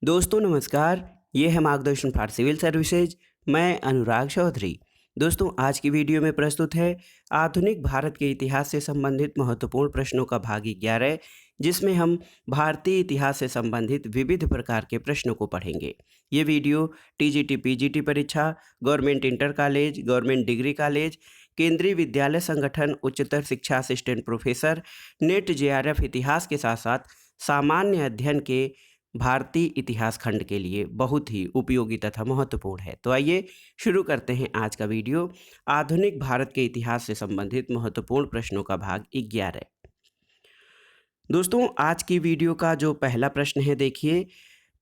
दोस्तों नमस्कार। ये है मार्गदर्शन फॉर सिविल सर्विसेज। मैं अनुराग चौधरी। दोस्तों आज की वीडियो में प्रस्तुत है आधुनिक भारत के इतिहास से संबंधित महत्वपूर्ण प्रश्नों का भाग 11, जिसमें हम भारतीय इतिहास से संबंधित विविध प्रकार के प्रश्नों को पढ़ेंगे। ये वीडियो टीजीटी पीजीटी परीक्षा, government inter college, government degree college, केंद्रीय विद्यालय संगठन, उच्चतर शिक्षा असिस्टेंट प्रोफेसर, नेट जेआरएफ इतिहास के साथ साथ सामान्य अध्ययन के भारतीय इतिहास खंड के लिए बहुत ही उपयोगी तथा महत्वपूर्ण है। तो आइए शुरू करते हैं आज का वीडियो। आधुनिक भारत के इतिहास से संबंधित महत्वपूर्ण प्रश्नों का भाग 11। दोस्तों आज की वीडियो का जो पहला प्रश्न है, देखिए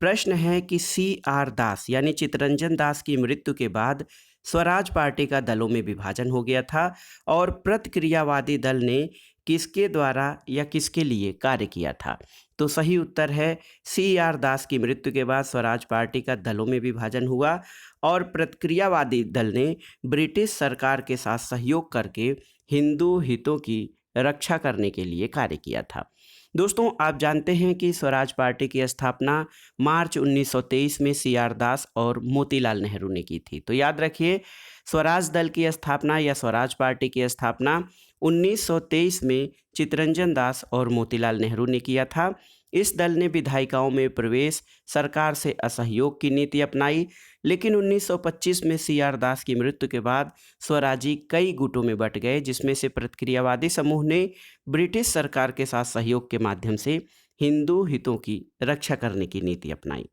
प्रश्न है कि CR दास यानी चित्तरंजन दास की मृत्यु के बाद स्वराज पार्टी का दलों में विभाजन हो गया था और प्रतिक्रियावादी दल ने किसके द्वारा या किसके लिए कार्य किया था। तो सही उत्तर है CR दास की मृत्यु के बाद स्वराज पार्टी का दलों में विभाजन हुआ और प्रतिक्रियावादी दल ने ब्रिटिश सरकार के साथ सहयोग करके हिंदू हितों की रक्षा करने के लिए कार्य किया था। दोस्तों आप जानते हैं कि स्वराज पार्टी की स्थापना मार्च 1923 में CR दास और मोतीलाल नेहरू ने की थी। तो याद रखिए, स्वराज दल की स्थापना या स्वराज पार्टी की स्थापना 1923 में चित्तरंजन दास और मोतीलाल नेहरू ने किया था। इस दल ने विधायिकाओं में प्रवेश, सरकार से असहयोग की नीति अपनाई, लेकिन 1925 में CR दास की मृत्यु के बाद स्वराजी कई गुटों में बंट गए, जिसमें से प्रतिक्रियावादी समूह ने ब्रिटिश सरकार के साथ सहयोग के माध्यम से हिंदू हितों की रक्षा करने की नीति अपनाई।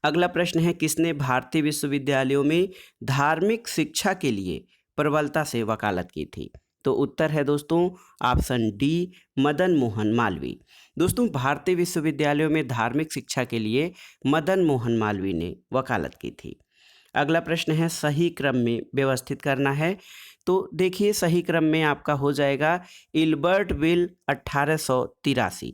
अगला प्रश्न है, किसने भारतीय विश्वविद्यालयों में धार्मिक शिक्षा के लिए प्रबलता से वकालत की थी। तो उत्तर है दोस्तों ऑप्शन डी, मदन मोहन मालवीय। दोस्तों भारतीय विश्वविद्यालयों में धार्मिक शिक्षा के लिए मदन मोहन मालवीय ने वकालत की थी। अगला प्रश्न है, सही क्रम में व्यवस्थित करना है। तो देखिए सही क्रम में आपका हो जाएगा इल्बर्ट बिल 1883।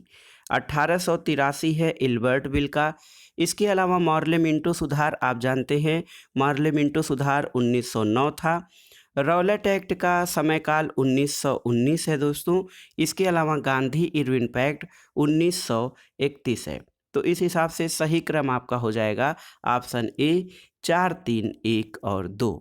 1883 है इल्बर्ट बिल का। इसके अलावा मॉर्ले मिंटो सुधार आप जानते हैं, मॉर्ले मिंटो सुधार 1909 था। रॉलेट एक्ट का समयकाल 1919 है दोस्तों। इसके अलावा गांधी इरविन पैक्ट 1931 है। तो इस हिसाब से सही क्रम आपका हो जाएगा ऑप्शन ए 4, 3, 1 और 2।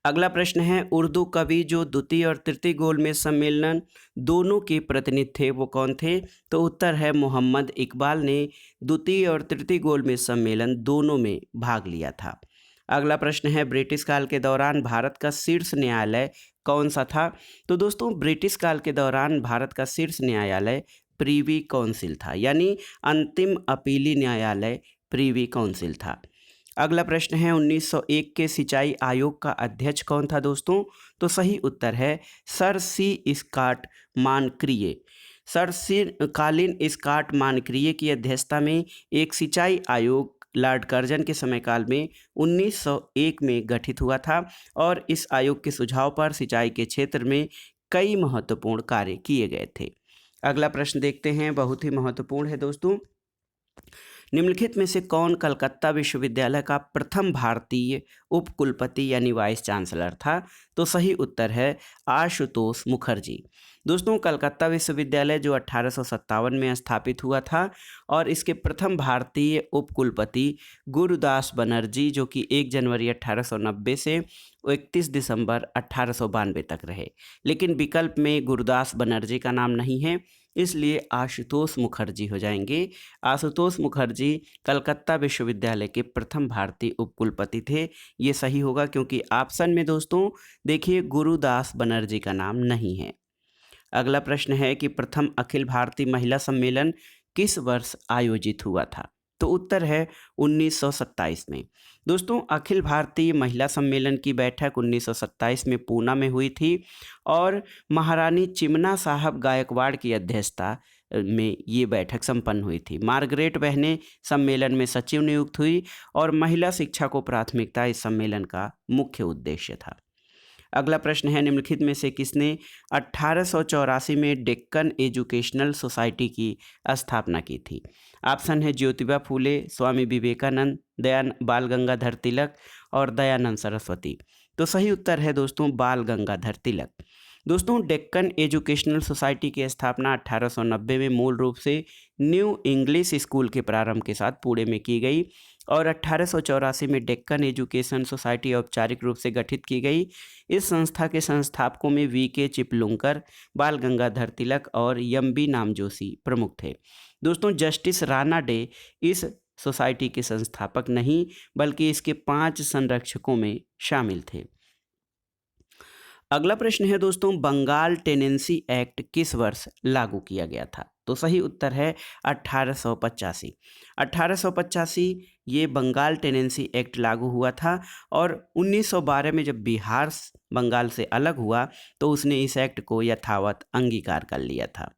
अगला प्रश्न है, उर्दू कवि जो द्वितीय और तृतीय गोलमेज सम्मेलन दोनों के प्रतिनिधि थे वो कौन थे। तो उत्तर है मोहम्मद इकबाल ने द्वितीय और तृतीय गोलमेज सम्मेलन दोनों में भाग लिया था। अगला प्रश्न है, ब्रिटिश काल के दौरान भारत का शीर्ष न्यायालय कौन सा था। तो दोस्तों ब्रिटिश काल के दौरान भारत का शीर्ष न्यायालय प्रीवी काउंसिल था, यानी अंतिम अपीली न्यायालय प्रीवी काउंसिल था। अगला प्रश्न है, 1901 के सिंचाई आयोग का अध्यक्ष कौन था दोस्तों। तो सही उत्तर है सर सी स्कॉट मानक्रिए। सर सी कालीन स्कॉट मानक्रिए की अध्यक्षता में एक सिंचाई आयोग लॉर्ड कर्जन के समयकाल में 1901 में गठित हुआ था और इस आयोग के सुझाव पर सिंचाई के क्षेत्र में कई महत्वपूर्ण कार्य किए गए थे। अगला प्रश्न देखते हैं, बहुत ही महत्वपूर्ण है दोस्तों। निम्नलिखित में से कौन कलकत्ता विश्वविद्यालय का प्रथम भारतीय उपकुलपति यानी वाइस चांसलर था। तो सही उत्तर है आशुतोष मुखर्जी। दोस्तों कलकत्ता विश्वविद्यालय जो 1857 में स्थापित हुआ था और इसके प्रथम भारतीय उपकुलपति गुरुदास बनर्जी, जो कि 1 जनवरी 1890 से 31 दिसंबर 1892 तक रहे, लेकिन विकल्प में गुरुदास बनर्जी का नाम नहीं है, इसलिए आशुतोष मुखर्जी हो जाएंगे। आशुतोष मुखर्जी कलकत्ता विश्वविद्यालय के प्रथम भारतीय उपकुलपति थे। ये सही होगा क्योंकि ऑप्शन में दोस्तों देखिए गुरुदास बनर्जी का नाम नहीं है। अगला प्रश्न है कि प्रथम अखिल भारतीय महिला सम्मेलन किस वर्ष आयोजित हुआ था। तो उत्तर है 1927 में। दोस्तों अखिल भारतीय महिला सम्मेलन की बैठक 1927 में पूना में हुई थी और महारानी चिमना साहब गायकवाड़ की अध्यक्षता में ये बैठक संपन्न हुई थी। मार्गरेट बहने सम्मेलन में सचिव नियुक्त हुई और महिला शिक्षा को प्राथमिकता इस सम्मेलन का मुख्य उद्देश्य था। अगला प्रश्न है, निम्नलिखित में से किसने 1884 में डेक्कन एजुकेशनल सोसाइटी की स्थापना की थी। ऑप्शन है ज्योतिबा फूले, स्वामी विवेकानंद, बाल गंगाधर तिलक और दयानंद सरस्वती। तो सही उत्तर है दोस्तों बाल गंगाधर तिलक। दोस्तों डेक्कन एजुकेशनल सोसाइटी की स्थापना 1890 में मूल रूप से न्यू इंग्लिश स्कूल के प्रारंभ के साथ पुणे में की गई और 1884 में डेक्कन एजुकेशन सोसाइटी औपचारिक रूप से गठित की गई। इस संस्था के संस्थापकों में वी.के. चिपलुंकर, बाल गंगाधर तिलक और यम.बी. नामजोशी प्रमुख थे। दोस्तों जस्टिस राणा डे इस सोसाइटी के संस्थापक नहीं बल्कि इसके 5 संरक्षकों में शामिल थे। अगला प्रश्न है दोस्तों, बंगाल टेनेंसी एक्ट किस वर्ष लागू किया गया था? तो सही उत्तर है 1885। 1885 ये बंगाल टेनेंसी एक्ट लागू हुआ था और 1912 में जब बिहार बंगाल से अलग हुआ तो उसने इस एक्ट को यथावत अंगीकार कर लिया था।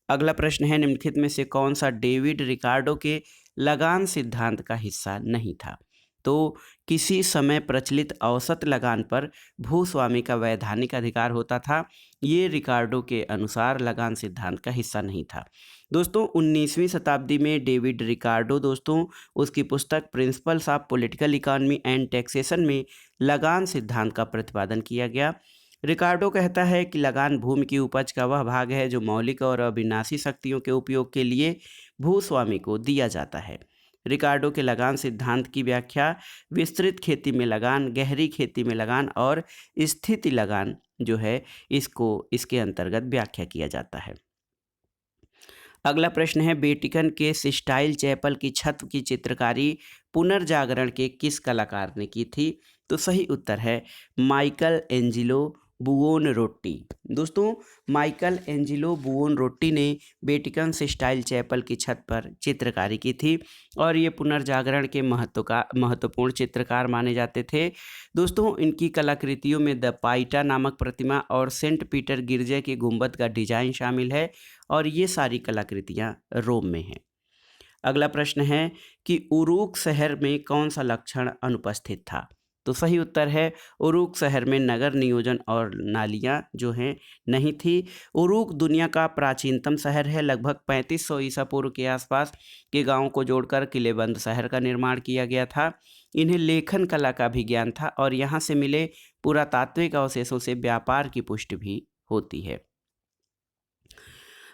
अगला प्रश्न है, निम्नलिखित में से कौन सा डेविड रिकार्डो के लगान सिद्धांत का हिस्सा नहीं था? तो किसी समय प्रचलित औसत लगान पर भूस्वामी का वैधानिक अधिकार होता था, ये रिकार्डो के अनुसार लगान सिद्धांत का हिस्सा नहीं था। दोस्तों 19वीं शताब्दी में डेविड रिकार्डो दोस्तों उसकी पुस्तक principles of political economy and taxation में लगान सिद्धांत का प्रतिपादन किया गया। रिकार्डो कहता है कि लगान भूमि की उपज का वह भाग है जो मौलिक और अविनाशी शक्तियों के उपयोग के लिए भूस्वामी को दिया जाता है। रिकार्डो के लगान सिद्धांत की व्याख्या विस्तृत खेती में लगान, गहरी खेती में लगान और स्थिति लगान जो है इसको इसके अंतर्गत व्याख्या किया जाता है। अगला प्रश्न है, वेटिकन के सिस्टाइल चैपल की छत की चित्रकारी पुनर्जागरण के किस कलाकार ने की थी? तो सही उत्तर है माइकल एंजिलो बुओनरोटी। दोस्तों माइकल एंजिलो बुओनरोटी ने वेटिकन सिस्टाइल चैपल की छत पर चित्रकारी की थी और ये पुनर्जागरण के महत्वपूर्ण चित्रकार माने जाते थे। दोस्तों इनकी कलाकृतियों में द पाइटा नामक प्रतिमा और सेंट पीटर गिरजे के गुंबद का डिजाइन शामिल है और ये सारी कलाकृतियाँ रोम में हैं। अगला प्रश्न है कि उरूक शहर में कौन सा लक्षण अनुपस्थित था? तो सही उत्तर है उरूक शहर में नगर नियोजन और नालियाँ जो हैं नहीं थी। उरूक दुनिया का प्राचीनतम शहर है। लगभग 3500 ईसा पूर्व के आसपास के गांवों को जोड़कर किलेबंद शहर का निर्माण किया गया था। इन्हें लेखन कला का भी ज्ञान था और यहाँ से मिले पुरातात्विक अवशेषों से व्यापार की पुष्टि भी होती है।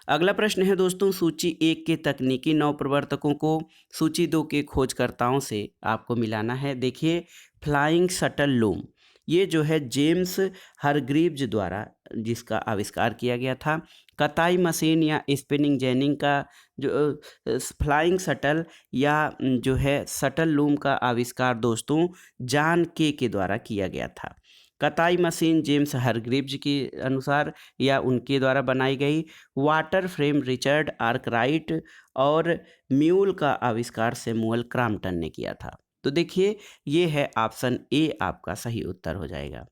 अगला प्रश्न है दोस्तों, सूची 1 के तकनीकी नवप्रवर्तकों को सूची 2 के खोजकर्ताओं से आपको मिलाना है। देखिए फ्लाइंग शटल लूम ये जो है जेम्स हरग्रीव्ज द्वारा जिसका आविष्कार किया गया था। कताई मशीन या स्पिनिंग जेनिंग का जो फ्लाइंग शटल या जो है शटल लूम का आविष्कार दोस्तों जॉन के द्वारा किया गया था। कताई मशीन जेम्स हरग्रीव्ज के अनुसार या उनके द्वारा बनाई गई। वाटर फ्रेम रिचर्ड आर्कराइट और म्यूल का आविष्कार सैमुअल क्रॉम्पटन ने किया था। तो देखिए ये है ऑप्शन ए आपका सही उत्तर हो जाएगा।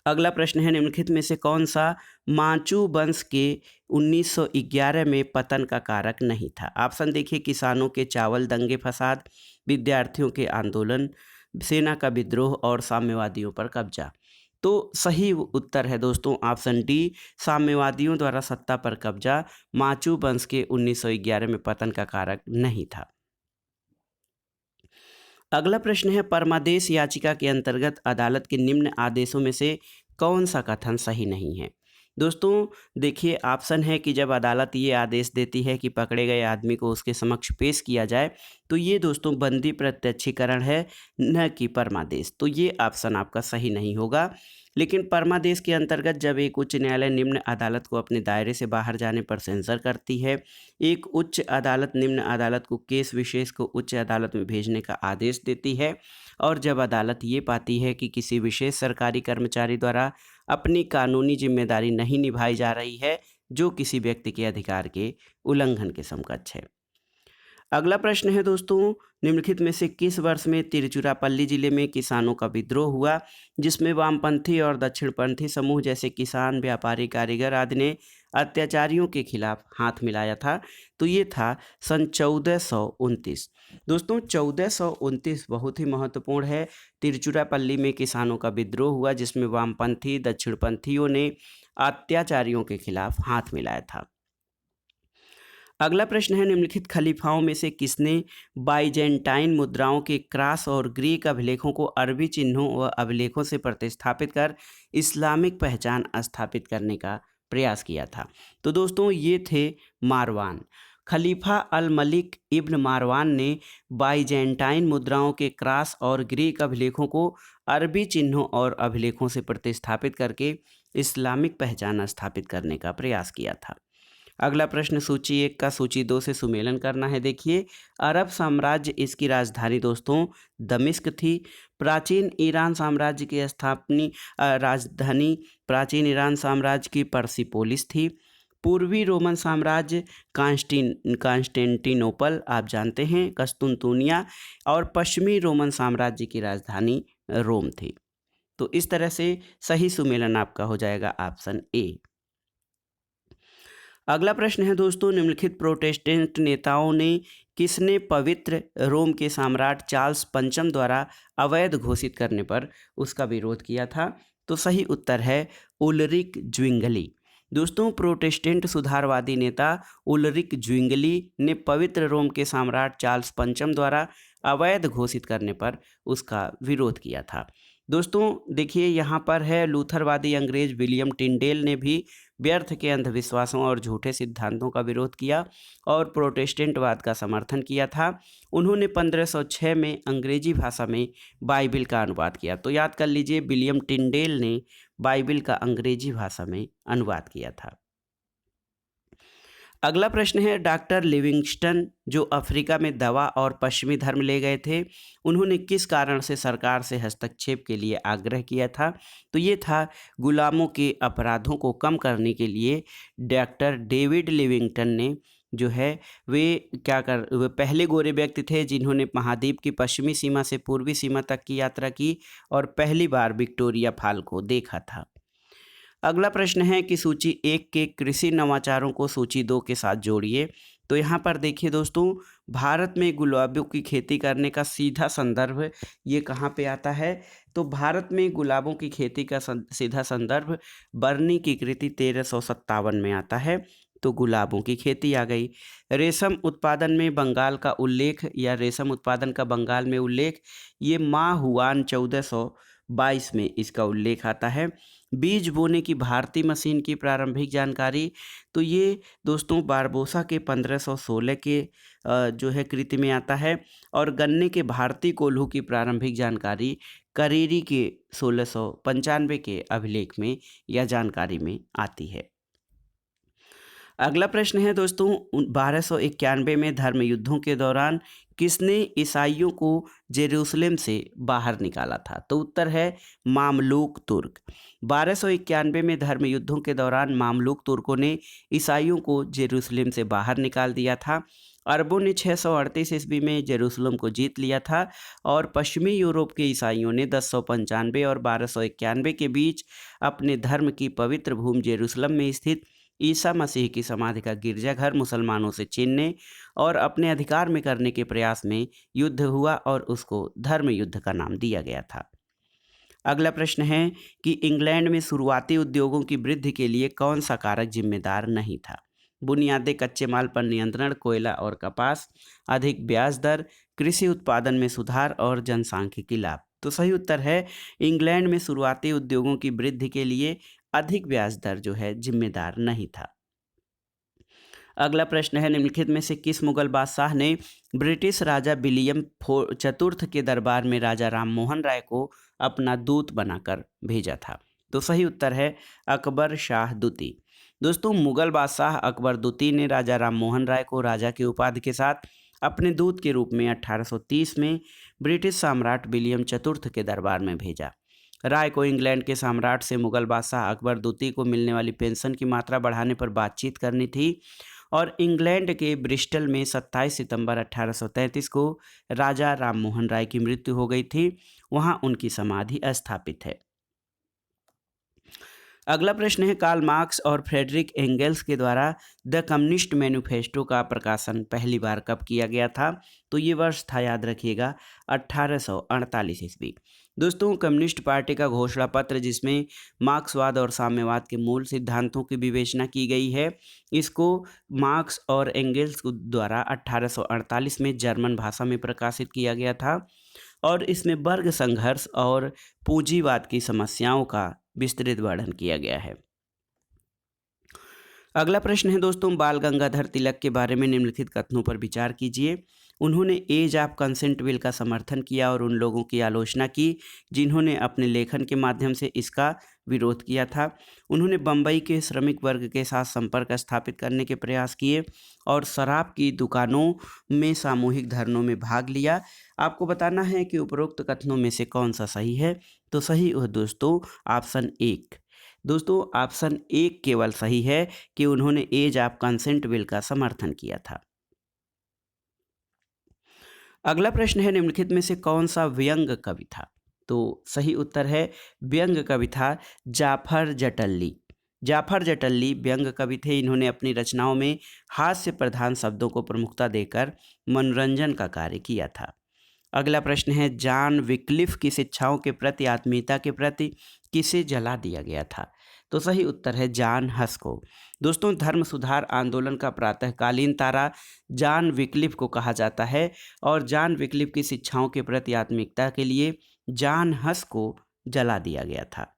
अगला प्रश्न है, निम्नलिखित में से कौन सा माचू वंश के 1911 में पतन का कारक नहीं था? ऑप्शन देखिए किसानों के चावल दंगे फसाद, विद्यार्थियों के आंदोलन, सेना का विद्रोह और साम्यवादियों पर कब्जा। तो सही उत्तर है दोस्तों ऑप्शन डी साम्यवादियों द्वारा सत्ता पर कब्जा माचू वंश के 1911 में पतन का कारक नहीं था। अगला प्रश्न है, परमादेश याचिका के अंतर्गत अदालत के निम्न आदेशों में से कौन सा कथन सही नहीं है? दोस्तों देखिए ऑप्शन है कि जब अदालत ये आदेश देती है कि पकड़े गए आदमी को उसके समक्ष पेश किया जाए तो ये दोस्तों बंदी प्रत्यक्षीकरण है न कि परमादेश। तो ये ऑप्शन आपका सही नहीं होगा। लेकिन परमादेश के अंतर्गत जब एक उच्च न्यायालय निम्न अदालत को अपने दायरे से बाहर जाने पर सेंसर करती है, एक उच्च अदालत निम्न अदालत को केस विशेष को उच्च अदालत में भेजने का आदेश देती है और जब अदालत ये पाती है कि किसी विशेष सरकारी कर्मचारी द्वारा अपनी कानूनी जिम्मेदारी नहीं निभाई जा रही है जो किसी व्यक्ति के अधिकार के उल्लंघन के समकक्ष है। अगला प्रश्न है दोस्तों, निम्नलिखित में से किस वर्ष में तिरुचिरापल्ली जिले में किसानों का विद्रोह हुआ जिसमें वामपंथी और दक्षिणपंथी समूह जैसे किसान, व्यापारी, कारीगर आदि ने अत्याचारियों के खिलाफ हाथ मिलाया था? तो ये था सन 1429। दोस्तों 1429 बहुत ही महत्वपूर्ण है। तिरुचिरापल्ली में किसानों का विद्रोह हुआ जिसमें वामपंथी दक्षिणपंथियों ने अत्याचारियों के खिलाफ हाथ मिलाया था। अगला प्रश्न है, निम्नलिखित खलीफाओं में से किसने बाइजेंटाइन मुद्राओं के क्रास और ग्रीक अभिलेखों को अरबी चिन्हों व अभिलेखों से प्रतिस्थापित कर इस्लामिक पहचान स्थापित करने का प्रयास किया था? तो दोस्तों ये थे मारवान। खलीफा अल मलिक इब्न मारवान ने बाइजेंटाइन मुद्राओं के क्रास और ग्रीक अभिलेखों को अरबी चिन्हों और अभिलेखों से प्रतिस्थापित करके इस्लामिक पहचान स्थापित करने का प्रयास किया था। अगला प्रश्न, सूची 1 का सूची 2 से सुमेलन करना है। देखिए, अरब साम्राज्य, इसकी राजधानी दोस्तों दमिश्क थी। प्राचीन ईरान साम्राज्य की राजधानी प्राचीन ईरान साम्राज्य की पर्सिपोलिस थी। पूर्वी रोमन साम्राज्य कांस्टेंटिनोपल, आप जानते हैं, कस्तुनतुनिया, और पश्चिमी रोमन साम्राज्य की राजधानी रोम थी। तो इस तरह से सही सुमेलन आपका हो जाएगा ऑप्शन ए। अगला प्रश्न है दोस्तों, निम्नलिखित प्रोटेस्टेंट नेताओं ने किसने पवित्र रोम के सम्राट चार्ल्स पंचम द्वारा अवैध घोषित करने पर उसका विरोध किया था? तो सही उत्तर है उलरिक ज्विंगली। दोस्तों, प्रोटेस्टेंट सुधारवादी नेता उलरिक ज्विंगली ने पवित्र रोम के सम्राट चार्ल्स पंचम द्वारा अवैध घोषित करने पर उसका विरोध किया था। दोस्तों देखिए, यहाँ पर है, लूथरवादी अंग्रेज विलियम टिंडेल ने भी व्यर्थ के अंधविश्वासों और झूठे सिद्धांतों का विरोध किया और प्रोटेस्टेंटवाद का समर्थन किया था। उन्होंने 1506 में अंग्रेजी भाषा में बाइबिल का अनुवाद किया। तो याद कर लीजिए, विलियम टिंडेल ने बाइबिल का अंग्रेजी भाषा में अनुवाद किया था। अगला प्रश्न है, डॉक्टर लिविंगस्टन जो अफ्रीका में दवा और पश्चिमी धर्म ले गए थे, उन्होंने किस कारण से सरकार से हस्तक्षेप के लिए आग्रह किया था? तो ये था गुलामों के अपराधों को कम करने के लिए डॉक्टर डेविड लिविंगस्टन ने जो है वे पहले गोरे व्यक्ति थे जिन्होंने महाद्वीप की पश्चिमी सीमा से पूर्वी सीमा तक की यात्रा की और पहली बार विक्टोरिया फॉल को देखा था। अगला प्रश्न है कि सूची 1 के कृषि नवाचारों को सूची 2 के साथ जोड़िए। तो यहाँ पर देखिए दोस्तों, भारत में गुलाबों की खेती करने का सीधा संदर्भ ये कहाँ पे आता है? तो भारत में गुलाबों की खेती का सीधा संदर्भ बर्नी की कृति 1357 में आता है। तो गुलाबों की खेती आ गई। रेशम उत्पादन में बंगाल का उल्लेख या रेशम उत्पादन का बंगाल में उल्लेख, ये माह हुआन 1422 में इसका उल्लेख आता है। बीज बोने की भारतीय मशीन की प्रारंभिक जानकारी, तो ये दोस्तों बारबोसा के 1516 के जो है कृति में आता है। और गन्ने के भारतीय कोल्हू की प्रारंभिक जानकारी करीरी के 1695 के अभिलेख में या जानकारी में आती है। अगला प्रश्न है दोस्तों, 1291 में धर्म युद्धों के दौरान किसने ईसाइयों को जेरूसलेम से बाहर निकाला था? तो उत्तर है मामलूक तुर्क। 1291 में धर्म युद्धों के दौरान मामलूक तुर्कों ने ईसाइयों को जेरूसलेम से बाहर निकाल दिया था। अरबों ने 638 ईस्वी में जेरूसलम को जीत लिया था और पश्चिमी यूरोप के ईसाइयों ने 1095 और 1291 के बीच अपने धर्म की पवित्र भूमि जेरूसलम में स्थित ईसा मसीह की समाधि का गिरजाघर मुसलमानों से छीनने और अपने अधिकार में करने के प्रयास में युद्ध हुआ और उसको धर्म युद्ध का नाम दिया गया था। अगला प्रश्न है कि इंग्लैंड में शुरुआती उद्योगों की वृद्धि के लिए कौन सा कारक जिम्मेदार नहीं था? बुनियादी कच्चे माल पर नियंत्रण, कोयला और कपास, अधिक ब्याज दर, कृषि उत्पादन में सुधार और जनसांख्यिकी लाभ। तो सही उत्तर है इंग्लैंड में शुरुआती उद्योगों की वृद्धि के लिए अधिक ब्याज दर जो है जिम्मेदार नहीं था। अगला प्रश्न है, निम्नलिखित में से किस मुगल बादशाह ने ब्रिटिश राजा विलियम चतुर्थ के दरबार में राजा राममोहन राय को अपना दूत बनाकर भेजा था? तो सही उत्तर है अकबर शाह द्वितीय। दोस्तों, मुगल बादशाह अकबर द्वितीय ने राजा राममोहन राय को राजा की उपाधि के साथ अपने दूत के रूप में 1830 में ब्रिटिश सम्राट विलियम चतुर्थ के दरबार में भेजा। राय को इंग्लैंड के सम्राट से मुगल बादशाह अकबर द्वितीय को मिलने वाली पेंशन की मात्रा बढ़ाने पर बातचीत करनी थी और इंग्लैंड के ब्रिस्टल में 27 सितंबर 1833 को राजा राममोहन राय की मृत्यु हो गई थी। वहां उनकी समाधि स्थापित है। अगला प्रश्न है, कार्ल मार्क्स और फ्रेडरिक एंगेल्स के द्वारा द कम्युनिस्ट मैनिफेस्टो का प्रकाशन पहली बार कब किया गया था? तो ये वर्ष था, याद रखिएगा, 1848 ईस्वी। दोस्तों, कम्युनिस्ट पार्टी का घोषणा पत्र जिसमें मार्क्सवाद और साम्यवाद के मूल सिद्धांतों की विवेचना की गई है, इसको मार्क्स और एंगेल्स द्वारा 1848 में जर्मन भाषा में प्रकाशित किया गया था और इसमें वर्ग संघर्ष और पूंजीवाद की समस्याओं का विस्तृत वर्णन किया गया है। अगला प्रश्न है दोस्तों, बाल गंगाधर तिलक के बारे में निम्नलिखित कथनों पर विचार कीजिए। उन्होंने एज ऑफ कंसेंट बिल का समर्थन किया और उन लोगों की आलोचना की जिन्होंने अपने लेखन के माध्यम से इसका विरोध किया था। उन्होंने बम्बई के श्रमिक वर्ग के साथ संपर्क स्थापित करने के प्रयास किए और शराब की दुकानों में सामूहिक धरनों में भाग लिया। आपको बताना है कि उपरोक्त कथनों में से कौन सा सही है। तो सही है दोस्तों ऑप्शन 1। दोस्तों ऑप्शन 1 केवल सही है कि उन्होंने एज ऑफ कंसेंट बिल का समर्थन किया था। अगला प्रश्न है, निम्नलिखित में से कौन सा व्यंग कवि था। तो सही उत्तर है व्यंग कवि था जाफर जटल्ली। जाफर जटल्ली व्यंग कवि थे। इन्होंने अपनी रचनाओं में हास्य प्रधान शब्दों को प्रमुखता देकर मनोरंजन का कार्य किया था। अगला प्रश्न है, जॉन विक्लिफ की शिक्षाओं के प्रति आत्मीयता के प्रति किसे जला दिया गया था। तो सही उत्तर है जॉन हस को। दोस्तों, धर्म सुधार आंदोलन का प्रातःकालीन तारा जॉन विक्लिफ को कहा जाता है और जॉन विक्लिफ की शिक्षाओं के प्रति आत्मीयता के लिए जॉन हस को जला दिया गया था।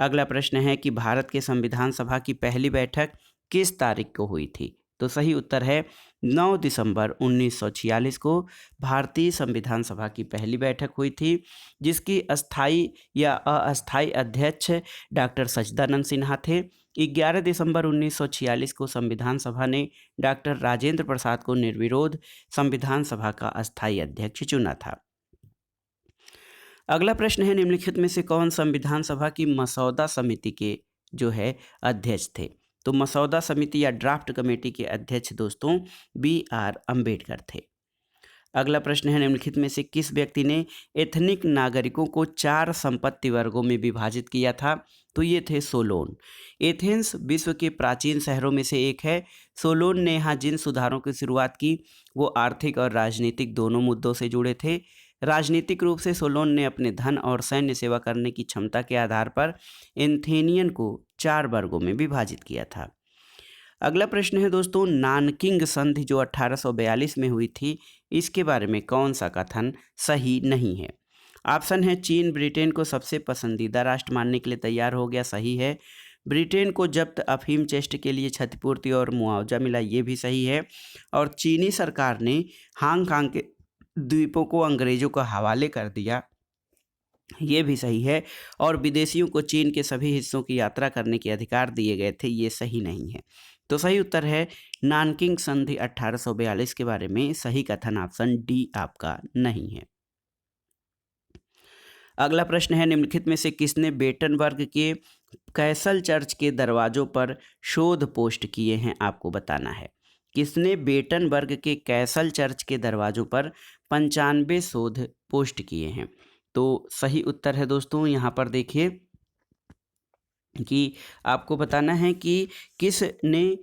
अगला प्रश्न है कि भारत के संविधान सभा की पहली बैठक किस तारीख को हुई थी। तो सही उत्तर है 9 दिसंबर 1946 को भारतीय संविधान सभा की पहली बैठक हुई थी जिसकी अस्थाई या अस्थाई अध्यक्ष डॉक्टर सच्चिदानंद सिन्हा थे। 11 दिसंबर 1946 को संविधान सभा ने डॉक्टर राजेंद्र प्रसाद को निर्विरोध संविधान सभा का अस्थाई अध्यक्ष चुना था। अगला प्रश्न है, निम्नलिखित में से कौन संविधान सभा की मसौदा समिति के जो है अध्यक्ष थे। तो मसौदा समिति या ड्राफ्ट कमेटी के अध्यक्ष दोस्तों BR अम्बेडकर थे। अगला प्रश्न है, निम्नलिखित में से किस व्यक्ति ने एथनिक नागरिकों को 4 संपत्ति वर्गों में विभाजित किया था। तो ये थे सोलोन। एथेंस विश्व के प्राचीन शहरों में से एक है। सोलोन ने यहाँ जिन सुधारों की शुरुआत की वो आर्थिक और राजनीतिक दोनों मुद्दों से जुड़े थे। राजनीतिक रूप से सोलोन ने अपने धन और सैन्य सेवा करने की क्षमता के आधार पर एथेनियन को 4 वर्गों में विभाजित किया था। अगला प्रश्न है दोस्तों, नानकिंग संधि जो 1842 में हुई थी इसके बारे में कौन सा कथन सही नहीं है। ऑप्शन है, चीन ब्रिटेन को सबसे पसंदीदा राष्ट्र मानने के लिए तैयार हो गया, सही है। ब्रिटेन को जब्त अफीम चेस्ट के लिए क्षतिपूर्ति और मुआवजा मिला, ये भी सही है। और चीनी सरकार ने हांगकांग के द्वीपों को अंग्रेजों को हवाले कर दिया, ये भी सही है। और विदेशियों को चीन के सभी हिस्सों की यात्रा करने के अधिकार दिए गए थे, ये सही नहीं है। तो सही उत्तर है नानकिंग संधि 1842 के बारे में सही कथन ऑप्शन डी आपका नहीं है। अगला प्रश्न है, निम्नलिखित में से किसने बेटनबर्ग के कैसल चर्च के दरवाजों पर शोध पोस्ट किए हैं, आपको बताना है। किसने बेटनबर्ग के कैसल चर्च के दरवाजों पर 95 शोध पोस्ट किए हैं। तो सही उत्तर है दोस्तों, यहाँ पर देखिए कि आपको बताना है कि किसने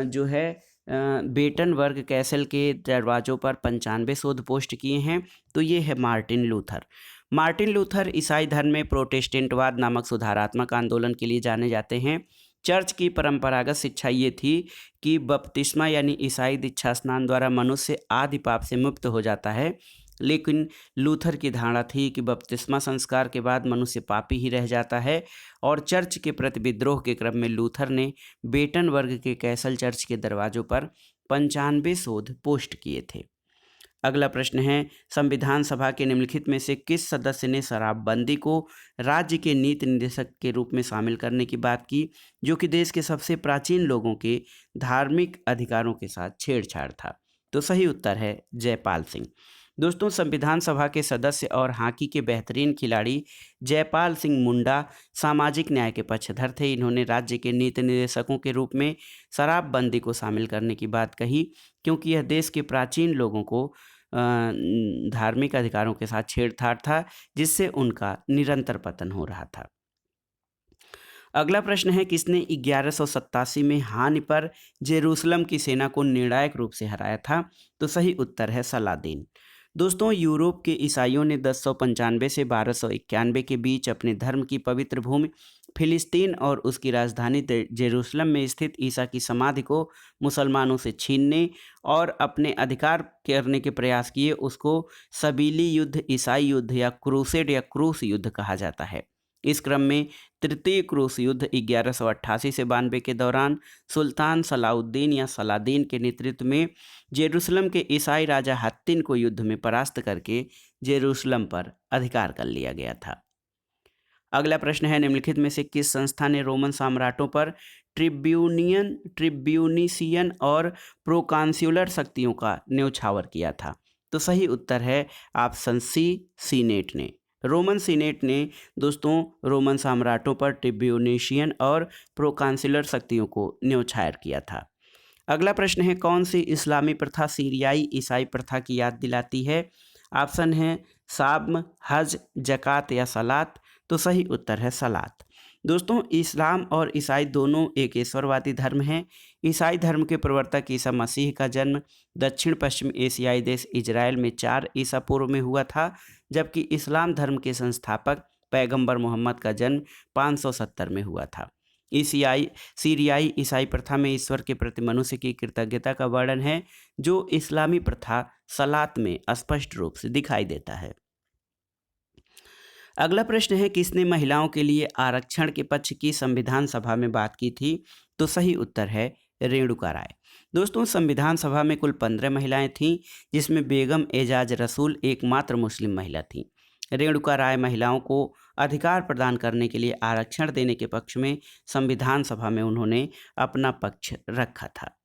जो है बेटनबर्ग कैसल के दरवाज़ों पर 95 शोध पोस्ट किए हैं। तो ये है मार्टिन लूथर। मार्टिन लूथर ईसाई धर्म में प्रोटेस्टेंटवाद नामक सुधारात्मक आंदोलन के लिए जाने जाते हैं। चर्च की परंपरागत शिक्षा ये थी कि बपतिस्मा यानी ईसाई दीक्षा स्नान द्वारा मनुष्य आदि पाप से मुक्त हो जाता है, लेकिन लूथर की धारणा थी कि बपतिस्मा संस्कार के बाद मनुष्य पापी ही रह जाता है और चर्च के प्रति विद्रोह के क्रम में लूथर ने बेटनबर्ग के कैसल चर्च के दरवाजों पर 95 शोध पोस्ट किए थे। अगला प्रश्न है, संविधान सभा के निम्नलिखित में से किस सदस्य ने शराबबंदी को राज्य के नीति निर्देशक के रूप में शामिल करने की बात की, जो कि देश के सबसे प्राचीन लोगों के धार्मिक अधिकारों के साथ छेड़छाड़ था। तो सही उत्तर है जयपाल सिंह। दोस्तों, संविधान सभा के सदस्य और हॉकी के बेहतरीन खिलाड़ी जयपाल सिंह मुंडा सामाजिक न्याय के पक्षधर थे। इन्होंने राज्य के नीति निर्देशकों के रूप में शराबबंदी को शामिल करने की बात कही क्योंकि यह देश के प्राचीन लोगों को धार्मिक अधिकारों के साथ छेड़छाड़ था, जिससे उनका निरंतर पतन हो रहा था। अगला प्रश्न है, किसने 1187 में हानि पर जेरूसलम की सेना को निर्णायक रूप से हराया था। तो सही उत्तर है सलादीन। दोस्तों, यूरोप के ईसाइयों ने 1095 से 1291 के बीच अपने धर्म की पवित्र भूमि फिलिस्तीन और उसकी राजधानी जेरूसलम में स्थित ईसा की समाधि को मुसलमानों से छीनने और अपने अधिकार करने के प्रयास किए। उसको सबीली युद्ध, ईसाई युद्ध या क्रूसेड या क्रूस युद्ध कहा जाता है। इस क्रम में तृतीय क्रूस युद्ध 1188 से 92 के दौरान सुल्तान सलाउद्दीन या सलादीन के नेतृत्व में जेरूसलम के ईसाई राजा हत्तिन को युद्ध में परास्त करके जेरूसलम पर अधिकार कर लिया गया था। अगला प्रश्न है, निम्नलिखित में से किस संस्था ने रोमन सम्राटों पर ट्रिब्यूनिशियन और प्रोकांसुलर शक्तियों का न्योछावर किया था? तो सही उत्तर है ऑप्शन सी, सीनेट ने। रोमन सीनेट ने दोस्तों रोमन सम्राटों पर ट्रिब्यूनिशियन और प्रोकांसुलर शक्तियों को न्योछावर किया था। अगला प्रश्न है, कौन सी इस्लामी प्रथा सीरियाई ईसाई प्रथा की याद दिलाती है? ऑप्शन है साम, हज, जक़ात या सलात। तो सही उत्तर है सलात। दोस्तों, इस्लाम और ईसाई दोनों एक ईश्वरवादी धर्म हैं। ईसाई धर्म के प्रवर्तक ईसा मसीह का जन्म दक्षिण पश्चिम एशियाई देश इजराइल में 4 ईसा पूर्व में हुआ था, जबकि इस्लाम धर्म के संस्थापक पैगंबर मोहम्मद का जन्म 570 में हुआ था। सीरियाई ईसाई प्रथा में ईश्वर के प्रति मनुष्य की कृतज्ञता का वर्णन है, जो इस्लामी प्रथा सलात में स्पष्ट रूप से दिखाई देता है। अगला प्रश्न है, किसने महिलाओं के लिए आरक्षण के पक्ष की संविधान सभा में बात की थी? तो सही उत्तर है रेणुका राय। दोस्तों, संविधान सभा में कुल 15 महिलाएं थीं, जिसमें बेगम एजाज रसूल एकमात्र मुस्लिम महिला थीं। रेणुका राय महिलाओं को अधिकार प्रदान करने के लिए आरक्षण देने के पक्ष में संविधान सभा में उन्होंने अपना पक्ष रखा था।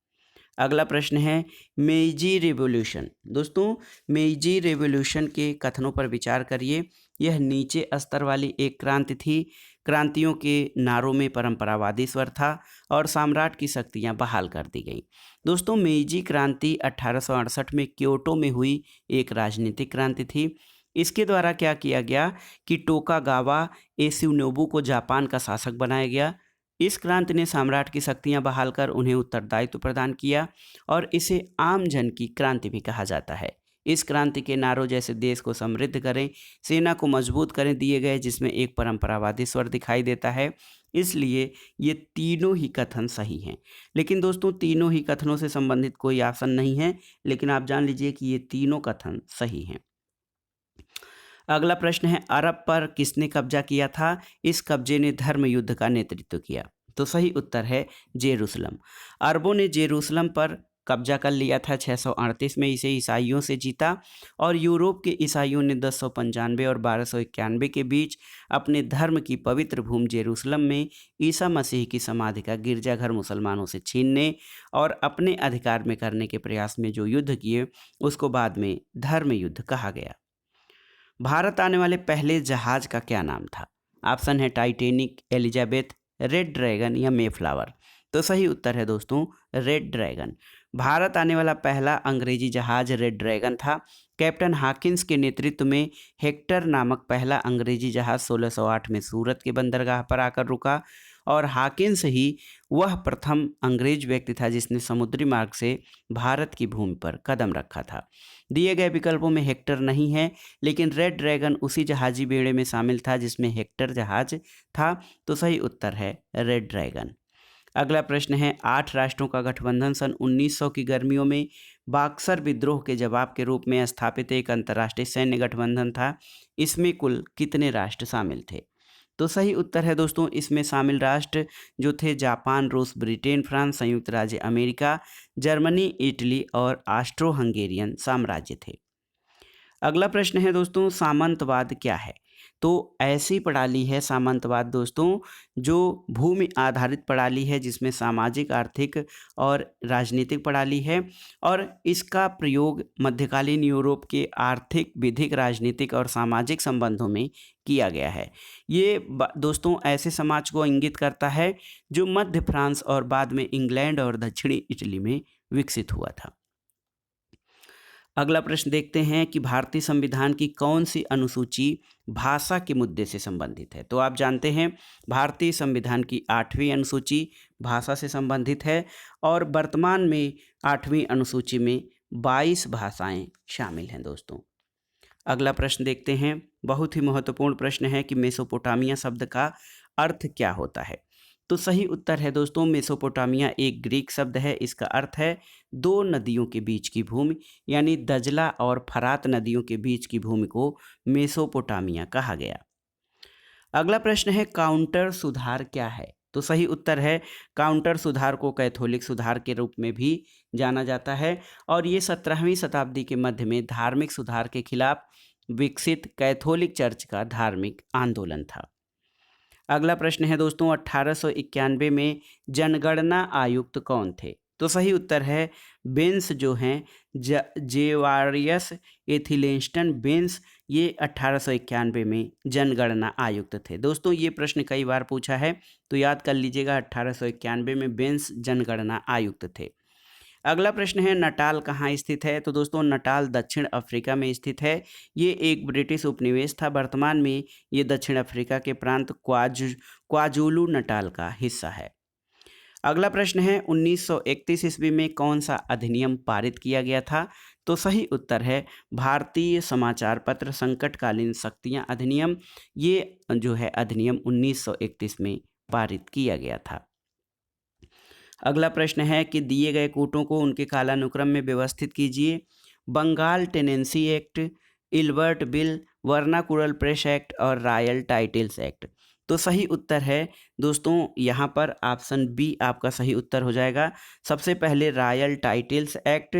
अगला प्रश्न है, मेइजी रेवोल्यूशन। दोस्तों, मेइजी रेवोल्यूशन के कथनों पर विचार करिए। यह नीचे स्तर वाली एक क्रांति थी। क्रांतियों के नारों में परंपरावादी स्वर था और सम्राट की शक्तियां बहाल कर दी गई। दोस्तों, मेइजी क्रांति 1868 में क्योटो में हुई एक राजनीतिक क्रांति थी। इसके द्वारा क्या किया गया कि टोकागावा एसुनोबु को जापान का शासक बनाया गया। इस क्रांति ने सम्राट की शक्तियां बहाल कर उन्हें उत्तरदायित्व प्रदान किया और इसे आम जन की क्रांति भी कहा जाता है। इस क्रांति के नारों जैसे देश को समृद्ध करें, सेना को मजबूत करें दिए गए, जिसमें एक परंपरावादी स्वर दिखाई देता है। इसलिए ये तीनों ही कथन सही हैं। लेकिन दोस्तों, तीनों ही कथनों से संबंधित कोई ऑप्शन नहीं है, लेकिन आप जान लीजिए कि ये तीनों कथन सही हैं। अगला प्रश्न है, अरब पर किसने कब्जा किया था? इस कब्जे ने धर्म युद्ध का नेतृत्व किया। तो सही उत्तर है जेरूसलम। अरबों ने जेरूसलम पर कब्जा कर लिया था। 638 में इसे ईसाइयों से जीता और यूरोप के ईसाइयों ने 1095 और 1291 के बीच अपने धर्म की पवित्र भूमि जेरूसलम में ईसा मसीह की समाधि का गिरजाघर मुसलमानों से छीनने और अपने अधिकार में करने के प्रयास में जो युद्ध किए, उसको बाद में धर्म युद्ध कहा गया। भारत आने वाले पहले जहाज का क्या नाम था? ऑप्शन है टाइटैनिक, एलिजाबेथ, रेड ड्रैगन या मेफ्लावर। तो सही उत्तर है दोस्तों रेड ड्रैगन। भारत आने वाला पहला अंग्रेजी जहाज रेड ड्रैगन था। कैप्टन हॉकिंस के नेतृत्व में हेक्टर नामक पहला अंग्रेजी जहाज 1608 में सूरत के बंदरगाह पर आकर रुका और हॉकिंस ही वह प्रथम अंग्रेज व्यक्ति था जिसने समुद्री मार्ग से भारत की भूमि पर कदम रखा था। दिए गए विकल्पों में हेक्टर नहीं है, लेकिन रेड ड्रैगन उसी जहाजी बेड़े में शामिल था जिसमें हेक्टर जहाज था। तो सही उत्तर है रेड ड्रैगन। अगला प्रश्न है, 8 राष्ट्रों का गठबंधन सन 1900 की गर्मियों में बक्सर विद्रोह के जवाब के रूप में स्थापित एक अंतर्राष्ट्रीय सैन्य गठबंधन था। इसमें कुल कितने राष्ट्र शामिल थे? तो सही उत्तर है दोस्तों, इसमें शामिल राष्ट्र जो थे जापान, रूस, ब्रिटेन, फ्रांस, संयुक्त राज्य अमेरिका, जर्मनी, इटली और ऑस्ट्रो हंगेरियन साम्राज्य थे। अगला प्रश्न है दोस्तों, सामंतवाद क्या है? तो ऐसी प्रणाली है सामंतवाद दोस्तों जो भूमि आधारित प्रणाली है, जिसमें सामाजिक, आर्थिक और राजनीतिक प्रणाली है और इसका प्रयोग मध्यकालीन यूरोप के आर्थिक, विधिक, राजनीतिक और सामाजिक संबंधों में किया गया है। ये दोस्तों ऐसे समाज को इंगित करता है जो मध्य फ्रांस और बाद में इंग्लैंड और दक्षिणी इटली में विकसित हुआ था। अगला प्रश्न देखते हैं कि भारतीय संविधान की कौन सी अनुसूची भाषा के मुद्दे से संबंधित है? तो आप जानते हैं भारतीय संविधान की 8वीं अनुसूची भाषा से संबंधित है और वर्तमान में 8वीं अनुसूची में 22 भाषाएं शामिल हैं दोस्तों। अगला प्रश्न देखते हैं। बहुत ही महत्वपूर्ण प्रश्न है कि मेसोपोटामिया शब्द का अर्थ क्या होता है। तो सही उत्तर है दोस्तों, मेसोपोटामिया एक ग्रीक शब्द है। इसका अर्थ है दो नदियों के बीच की भूमि, यानी दजला और फरात नदियों के बीच की भूमि को मेसोपोटामिया कहा गया। अगला प्रश्न है काउंटर सुधार क्या है। तो सही उत्तर है काउंटर सुधार को कैथोलिक सुधार के रूप में भी जाना जाता है और ये 17वीं शताब्दी के मध्य में धार्मिक सुधार के खिलाफ विकसित कैथोलिक चर्च का धार्मिक आंदोलन था। अगला प्रश्न है दोस्तों 1891 में जनगणना आयुक्त कौन थे। तो सही उत्तर है बेंस जो हैं जेवारियस एथिलेस्टन बेंस, ये 1891 में जनगणना आयुक्त थे। दोस्तों ये प्रश्न कई बार पूछा है तो याद कर लीजिएगा, 1891 में बेंस जनगणना आयुक्त थे। अगला प्रश्न है नटाल कहाँ स्थित है। तो दोस्तों नटाल दक्षिण अफ्रीका में स्थित है। ये एक ब्रिटिश उपनिवेश था। वर्तमान में ये दक्षिण अफ्रीका के प्रांत क्वाजुलू नटाल का हिस्सा है। अगला प्रश्न है 1931 ईस्वी में कौन सा अधिनियम पारित किया गया था। तो सही उत्तर है भारतीय समाचार पत्र संकटकालीन शक्तियां अधिनियम। ये जो है अधिनियम 1931 में पारित किया गया था। अगला प्रश्न है कि दिए गए कूटों को उनके कालानुक्रम में व्यवस्थित कीजिए। Bengal tenancy act, Ilbert bill, vernacular press act और रॉयल टाइटल्स एक्ट। तो सही उत्तर है दोस्तों यहाँ पर ऑप्शन बी आपका सही उत्तर हो जाएगा। सबसे पहले royal titles act.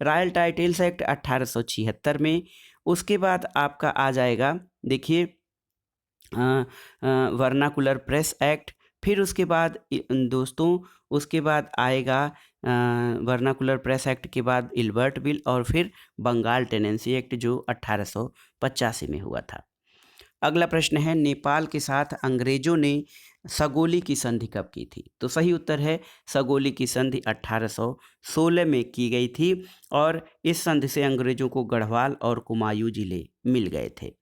Royal titles act 1876 में। उसके बाद आपका आ जाएगा, देखिए, वर्नाकुलर प्रेस एक्ट। फिर उसके बाद दोस्तों उसके बाद आएगा वर्नाकुलर प्रेस एक्ट के बाद इल्बर्ट बिल और फिर बंगाल टेनेंसी एक्ट जो 1885 में हुआ था। अगला प्रश्न है नेपाल के साथ अंग्रेजों ने सगोली की संधि कब की थी। तो सही उत्तर है सगोली की संधि 1816 में की गई थी और इस संधि से अंग्रेजों को गढ़वाल और कुमायूं जिले मिल गए थे।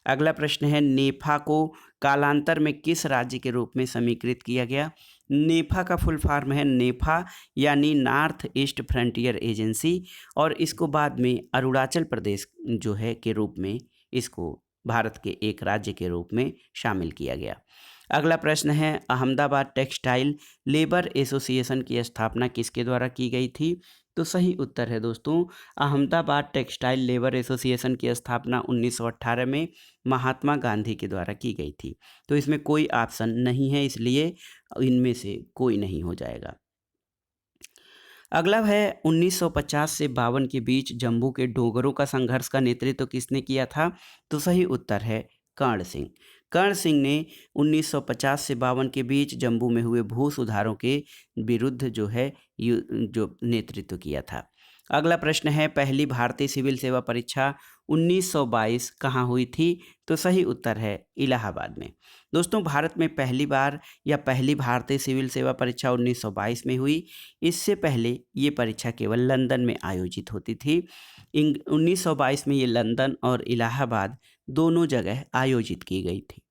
अगला प्रश्न है नेफा को कालांतर में किस राज्य के रूप में समीकृत किया गया। नेफा का फुल फॉर्म है नेफा यानी नॉर्थ ईस्ट फ्रंटियर एजेंसी और इसको बाद में अरुणाचल प्रदेश जो है के रूप में इसको भारत के एक राज्य के रूप में शामिल किया गया। अगला प्रश्न है अहमदाबाद टेक्सटाइल लेबर एसोसिएशन की स्थापना किसके द्वारा की गई थी। तो सही उत्तर है दोस्तों अहमदाबाद टेक्सटाइल लेबर एसोसिएशन की स्थापना 1918 में महात्मा गांधी के द्वारा की गई थी। तो इसमें कोई ऑप्शन नहीं है, इसलिए इनमें से कोई नहीं हो जाएगा। अगला है 1950 से 52 के बीच जम्मू के डोगरों का संघर्ष का नेतृत्व किसने किया था। तो सही उत्तर है कर्ण सिंह। कर्ण सिंह ने 1950 से 52 के बीच जम्मू में हुए भू सुधारों के विरुद्ध जो है जो नेतृत्व किया था। अगला प्रश्न है पहली भारतीय सिविल सेवा परीक्षा 1922 कहाँ हुई थी। तो सही उत्तर है इलाहाबाद में। दोस्तों भारत में पहली बार या पहली भारतीय सिविल सेवा परीक्षा 1922 में हुई। इससे पहले ये परीक्षा केवल लंदन में आयोजित होती थी। 1922 में ये लंदन और इलाहाबाद दोनों जगह आयोजित की गई थी।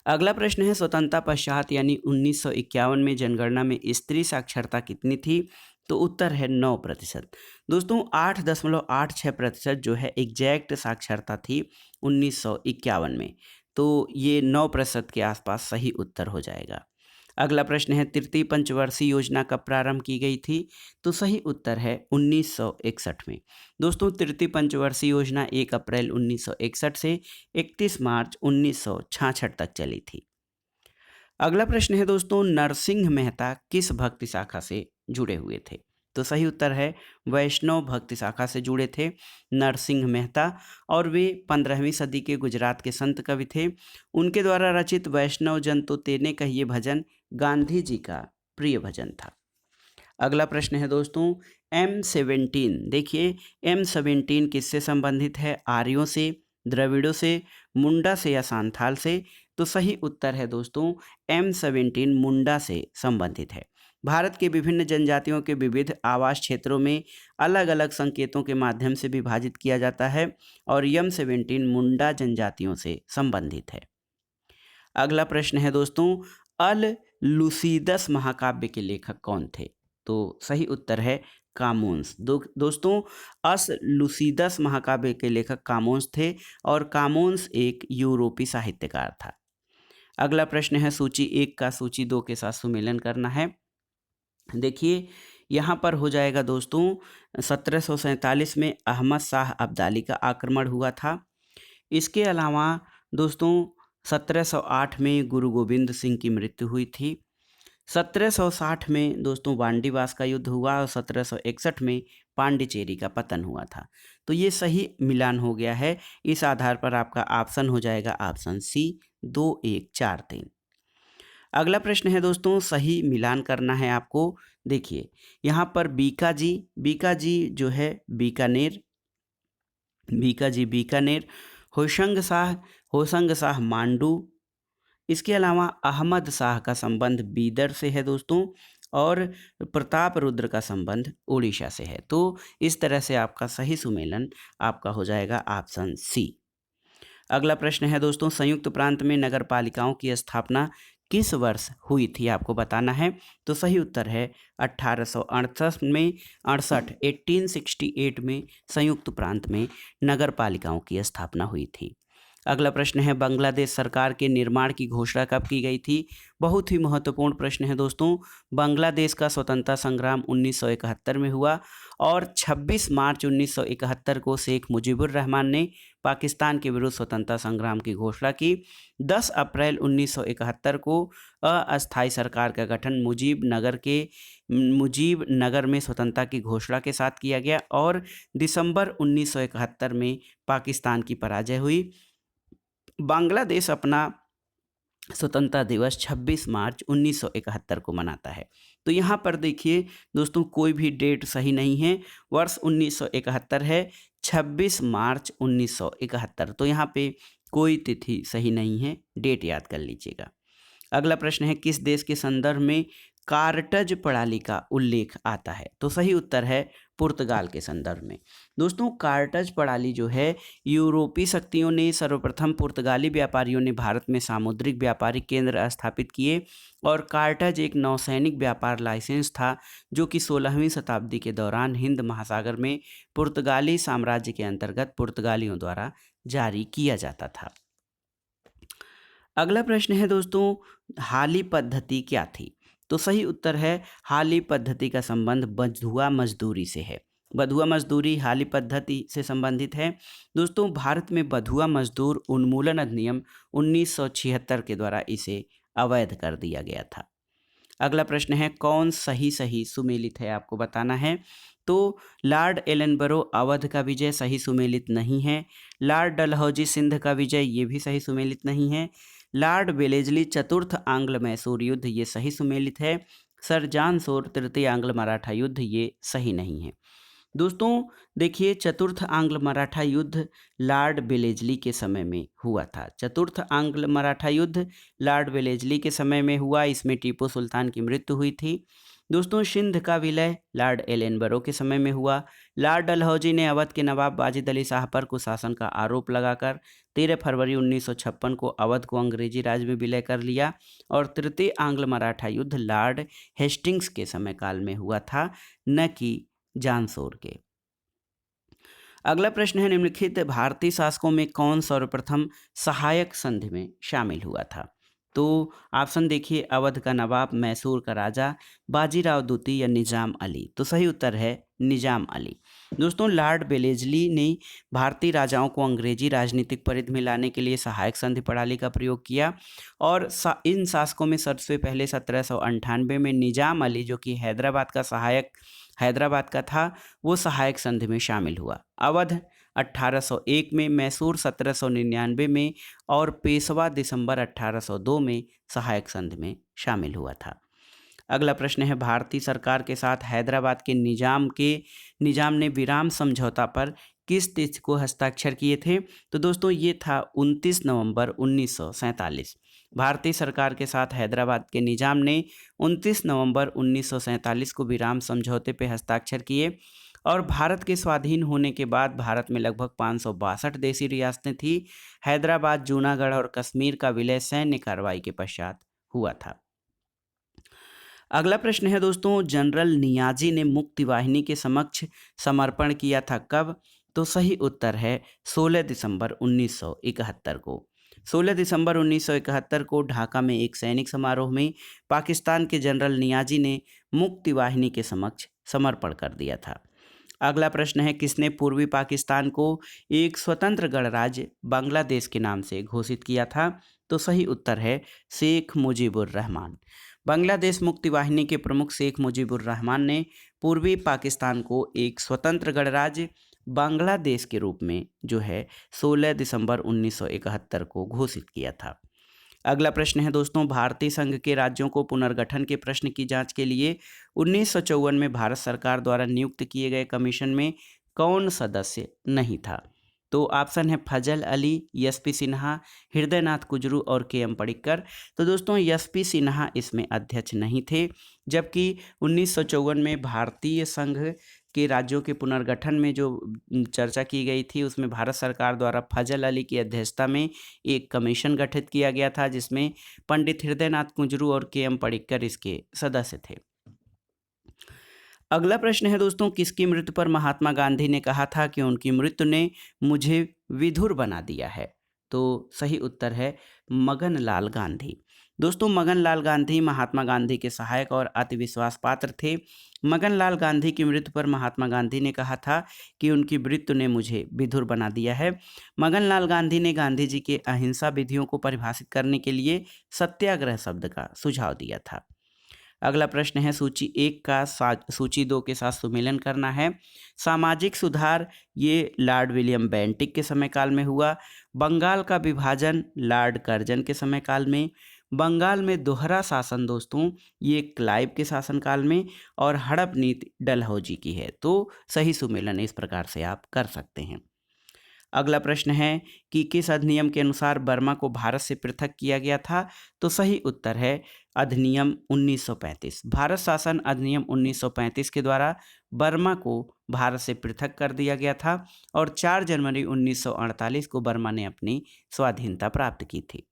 अगला प्रश्न है स्वतंत्रता पश्चात यानी 1951 में जनगणना में स्त्री साक्षरता कितनी थी। तो उत्तर है 9%। दोस्तों 8.86% जो है एग्जैक्ट साक्षरता थी 1951 में। तो ये 9% के आसपास सही उत्तर हो जाएगा। अगला प्रश्न है तृतीय पंचवर्षीय योजना कब प्रारंभ की गई थी। तो सही उत्तर है 1961 में। दोस्तों तृतीय पंचवर्षीय योजना 1 अप्रैल 1961 से 31 मार्च 1966 तक चली थी। अगला प्रश्न है दोस्तों नरसिंह मेहता किस भक्ति शाखा से जुड़े हुए थे। तो सही उत्तर है वैष्णव भक्ति शाखा से जुड़े थे नरसिंह मेहता और वे 15वीं सदी के गुजरात के संत कवि थे। उनके द्वारा रचित वैष्णव जन तो तेने कहिए भजन गांधी जी का प्रिय भजन था। अगला प्रश्न है दोस्तों M17। देखिए M17 किससे संबंधित है, आर्यों से, द्रविड़ों से, मुंडा से या सांथाल से। तो सही उत्तर है दोस्तों M17 मुंडा से संबंधित है। भारत के विभिन्न जनजातियों के विविध आवास क्षेत्रों में अलग अलग संकेतों के माध्यम से विभाजित किया जाता है और M17 मुंडा जनजातियों से संबंधित है। अगला प्रश्न है दोस्तों अल लुसीदस महाकाव्य के लेखक कौन थे। तो सही उत्तर है कामोन्स। दोस्तों, अस लुसीदस महाकाव्य के लेखक कामोन्स थे और कामोन्स एक यूरोपी साहित्यकार था। अगला प्रश्न है सूची 1 का सूची 2 के साथ सुमेलन करना है। देखिए यहाँ पर हो जाएगा दोस्तों 1747 में अहमद शाह अब्दाली का आक्रमण हुआ था। इसके अलावा दोस्तों 1708 में गुरु गोविंद सिंह की मृत्यु हुई थी। 1760 में दोस्तों वांडीवास का युद्ध हुआ और 1761 में पांडिचेरी का पतन हुआ था। तो ये सही मिलान हो गया है। इस आधार पर आपका ऑप्शन हो जाएगा ऑप्शन सी 2, 1, 4, 3। अगला प्रश्न है दोस्तों, सही मिलान करना है आपको। देखिए यहाँ पर बीका जी जो है बीकानेर, बीकानेर, होशंग शाह मांडू। इसके अलावा अहमद शाह का संबंध बीदर से है दोस्तों और प्रताप रुद्र का संबंध उड़ीसा से है। तो इस तरह से आपका सही सुमेलन आपका हो जाएगा ऑप्शन सी। अगला प्रश्न है दोस्तों, संयुक्त प्रांत में नगर पालिकाओं की स्थापना किस वर्ष हुई थी आपको बताना है। तो सही उत्तर है 1868 में 1868 में संयुक्त प्रांत में नगर पालिकाओं की स्थापना हुई थी। अगला प्रश्न है बांग्लादेश सरकार के निर्माण की घोषणा कब की गई थी। बहुत ही महत्वपूर्ण प्रश्न है दोस्तों। बांग्लादेश का स्वतंत्रता संग्राम 1971 में हुआ और 26 मार्च 1971 को शेख मुजीबुर रहमान ने पाकिस्तान के विरुद्ध स्वतंत्रता संग्राम की घोषणा की। 10 अप्रैल 1971 को अस्थायी सरकार का गठन मुजीब नगर में स्वतंत्रता की घोषणा के साथ किया गया और दिसंबर 1971 में पाकिस्तान की पराजय हुई। बांग्लादेश अपना स्वतंत्रता दिवस 26 मार्च 1971 को मनाता है। तो यहाँ पर देखिए दोस्तों, कोई भी डेट सही नहीं है। वर्ष 1971 है, 26 मार्च 1971। तो यहाँ पे कोई तिथि सही नहीं है, डेट याद कर लीजिएगा। अगला प्रश्न है किस देश के संदर्भ में कार्टज प्रणाली का उल्लेख आता है। तो सही उत्तर है पुर्तगाल के संदर्भ में। दोस्तों, कार्टज प्रणाली जो है यूरोपीय शक्तियों ने सर्वप्रथम पुर्तगाली व्यापारियों ने भारत में सामुद्रिक व्यापारिक केंद्र स्थापित किए और कार्टज एक नौसैनिक व्यापार लाइसेंस था जो कि 16वीं शताब्दी के दौरान हिंद महासागर में पुर्तगाली साम्राज्य के अंतर्गत पुर्तगालियों द्वारा जारी किया जाता था। अगला प्रश्न है दोस्तों, हाली पद्धति क्या थी। तो सही उत्तर है हाली पद्धति का संबंध बंधुआ मजदूरी से है। बंधुआ मजदूरी हाली पद्धति से संबंधित है। दोस्तों, भारत में बंधुआ मजदूर उन्मूलन अधिनियम 1976 के द्वारा इसे अवैध कर दिया गया था। अगला प्रश्न है कौन सही सुमेलित है आपको बताना है। तो लॉर्ड एलनबरो अवध का विजय सही सुमेलित नहीं है। लॉर्ड डलहौजी सिंध का विजय ये भी सही सुमेलित नहीं है। लॉर्ड वेलेस्ली चतुर्थ आंग्ल मैसूर युद्ध ये सही सुमेलित है। सर जॉन शोर तृतीय आंग्ल मराठा युद्ध ये सही नहीं है। दोस्तों देखिए, चतुर्थ आंग्ल मराठा युद्ध लॉर्ड वेलेस्ली के समय में हुआ था। चतुर्थ आंग्ल मराठा युद्ध लॉर्ड वेलेस्ली के समय में हुआ। इसमें टीपू सुल्तान की मृत्यु हुई थी। दोस्तों, सिंध का विलय लॉर्ड एलेनबरो के समय में हुआ। लॉर्ड डलहौजी ने अवध के नवाब वाजिद अली शाह पर कुशासन का आरोप लगाकर 13 फरवरी 1956 को अवध को अंग्रेजी राज में विलय कर लिया और तृतीय आंग्ल मराठा युद्ध लॉर्ड हेस्टिंग्स के समय काल में हुआ था, न कि जांसोर के। अगला प्रश्न है निम्नलिखित भारतीय शासकों में कौन सर्वप्रथम सहायक संधि में शामिल हुआ था। तो ऑप्शन देखिए, अवध का नवाब, मैसूर का राजा, बाजीराव द्वितीय या निजाम अली। तो सही उत्तर है निजाम अली। दोस्तों, लॉर्ड वेलेस्ली ने भारतीय राजाओं को अंग्रेजी राजनीतिक परिधि में लाने के लिए सहायक संधि प्रणाली का प्रयोग किया और इन शासकों में सबसे पहले 1798 में निजाम अली जो कि हैदराबाद का था वो सहायक संधि में शामिल हुआ। अवध 1801 में, मैसूर 1799 में और पेशवा दिसंबर 1802 में सहायक संधि में शामिल हुआ था। अगला प्रश्न है भारतीय सरकार के साथ हैदराबाद के निजाम ने विराम समझौता पर किस तिथि को हस्ताक्षर किए थे। तो दोस्तों ये था 29 नवंबर 1947। भारतीय सरकार के साथ हैदराबाद के निजाम ने 29 नवंबर 1947 को विराम समझौते पर हस्ताक्षर किए और भारत के स्वाधीन होने के बाद भारत में लगभग 562 देशी रियासतें थी। हैदराबाद, जूनागढ़ और कश्मीर का विलय सैन्य कार्रवाई के पश्चात हुआ था। अगला प्रश्न है दोस्तों, जनरल नियाजी ने मुक्ति वाहिनी के समक्ष समर्पण किया था कब? तो सही उत्तर है 16 दिसंबर 1971 को। 16 दिसंबर 1971 को ढाका में एक सैनिक समारोह में पाकिस्तान के जनरल नियाजी ने मुक्ति वाहिनी के समक्ष समर्पण कर दिया था। अगला प्रश्न है, किसने पूर्वी पाकिस्तान को एक स्वतंत्र गणराज्य बांग्लादेश के नाम से घोषित किया था? तो सही उत्तर है शेख मुजीबुर रहमान। बांग्लादेश मुक्ति वाहिनी के प्रमुख शेख मुजीबुर रहमान ने पूर्वी पाकिस्तान को एक स्वतंत्र गणराज्य बांग्लादेश के रूप में जो है 16 दिसंबर 1971 को घोषित किया था। अगला प्रश्न है दोस्तों, भारतीय संघ के राज्यों को पुनर्गठन के प्रश्न की जांच के लिए 1954 में भारत सरकार द्वारा नियुक्त किए गए कमीशन में कौन सदस्य नहीं था? तो ऑप्शन है फजल अली, एसपी सिन्हा, हृदयनाथ कुजरू और केएम पडिक्कर। तो दोस्तों एसपी सिन्हा इसमें अध्यक्ष नहीं थे, जबकि 1954 में भारतीय संघ के राज्यों के पुनर्गठन में जो चर्चा की गई थी उसमें भारत सरकार द्वारा फजल अली की अध्यक्षता में एक कमीशन गठित किया गया था, जिसमें पंडित हृदयनाथ कुंजरू और केएम पडिक्कर इसके सदस्य थे। अगला प्रश्न है दोस्तों, किसकी मृत्यु पर महात्मा गांधी ने कहा था कि उनकी मृत्यु ने मुझे विधुर बना दिया है? तो सही उत्तर है मगन लाल गांधी। दोस्तों मगन लाल गांधी महात्मा गांधी के सहायक और अति विश्वास पात्र थे। मगन लाल गांधी की मृत्यु पर महात्मा गांधी ने कहा था कि उनकी मृत्यु ने मुझे विधुर बना दिया है। मगन लाल गांधी ने गांधी जी के अहिंसा विधियों को परिभाषित करने के लिए सत्याग्रह शब्द का सुझाव दिया था। अगला प्रश्न है, सूची 1 का सूची 2 के साथ सुमेलन करना है। सामाजिक सुधार ये लॉर्ड विलियम बेंटिक के समय काल में हुआ। बंगाल का विभाजन लॉर्ड कर्जन के समय काल में। बंगाल में दोहरा शासन दोस्तों ये क्लाइव के शासनकाल में। और हड़प नीति डलहौजी की है। तो सही सुमेलन इस प्रकार से आप कर सकते हैं। अगला प्रश्न है कि किस अधिनियम के अनुसार बर्मा को भारत से पृथक किया गया था? तो सही उत्तर है अधिनियम 1935। भारत शासन अधिनियम 1935 के द्वारा बर्मा को भारत से पृथक कर दिया गया था और 4 जनवरी 1948 को बर्मा ने अपनी स्वाधीनता प्राप्त की थी।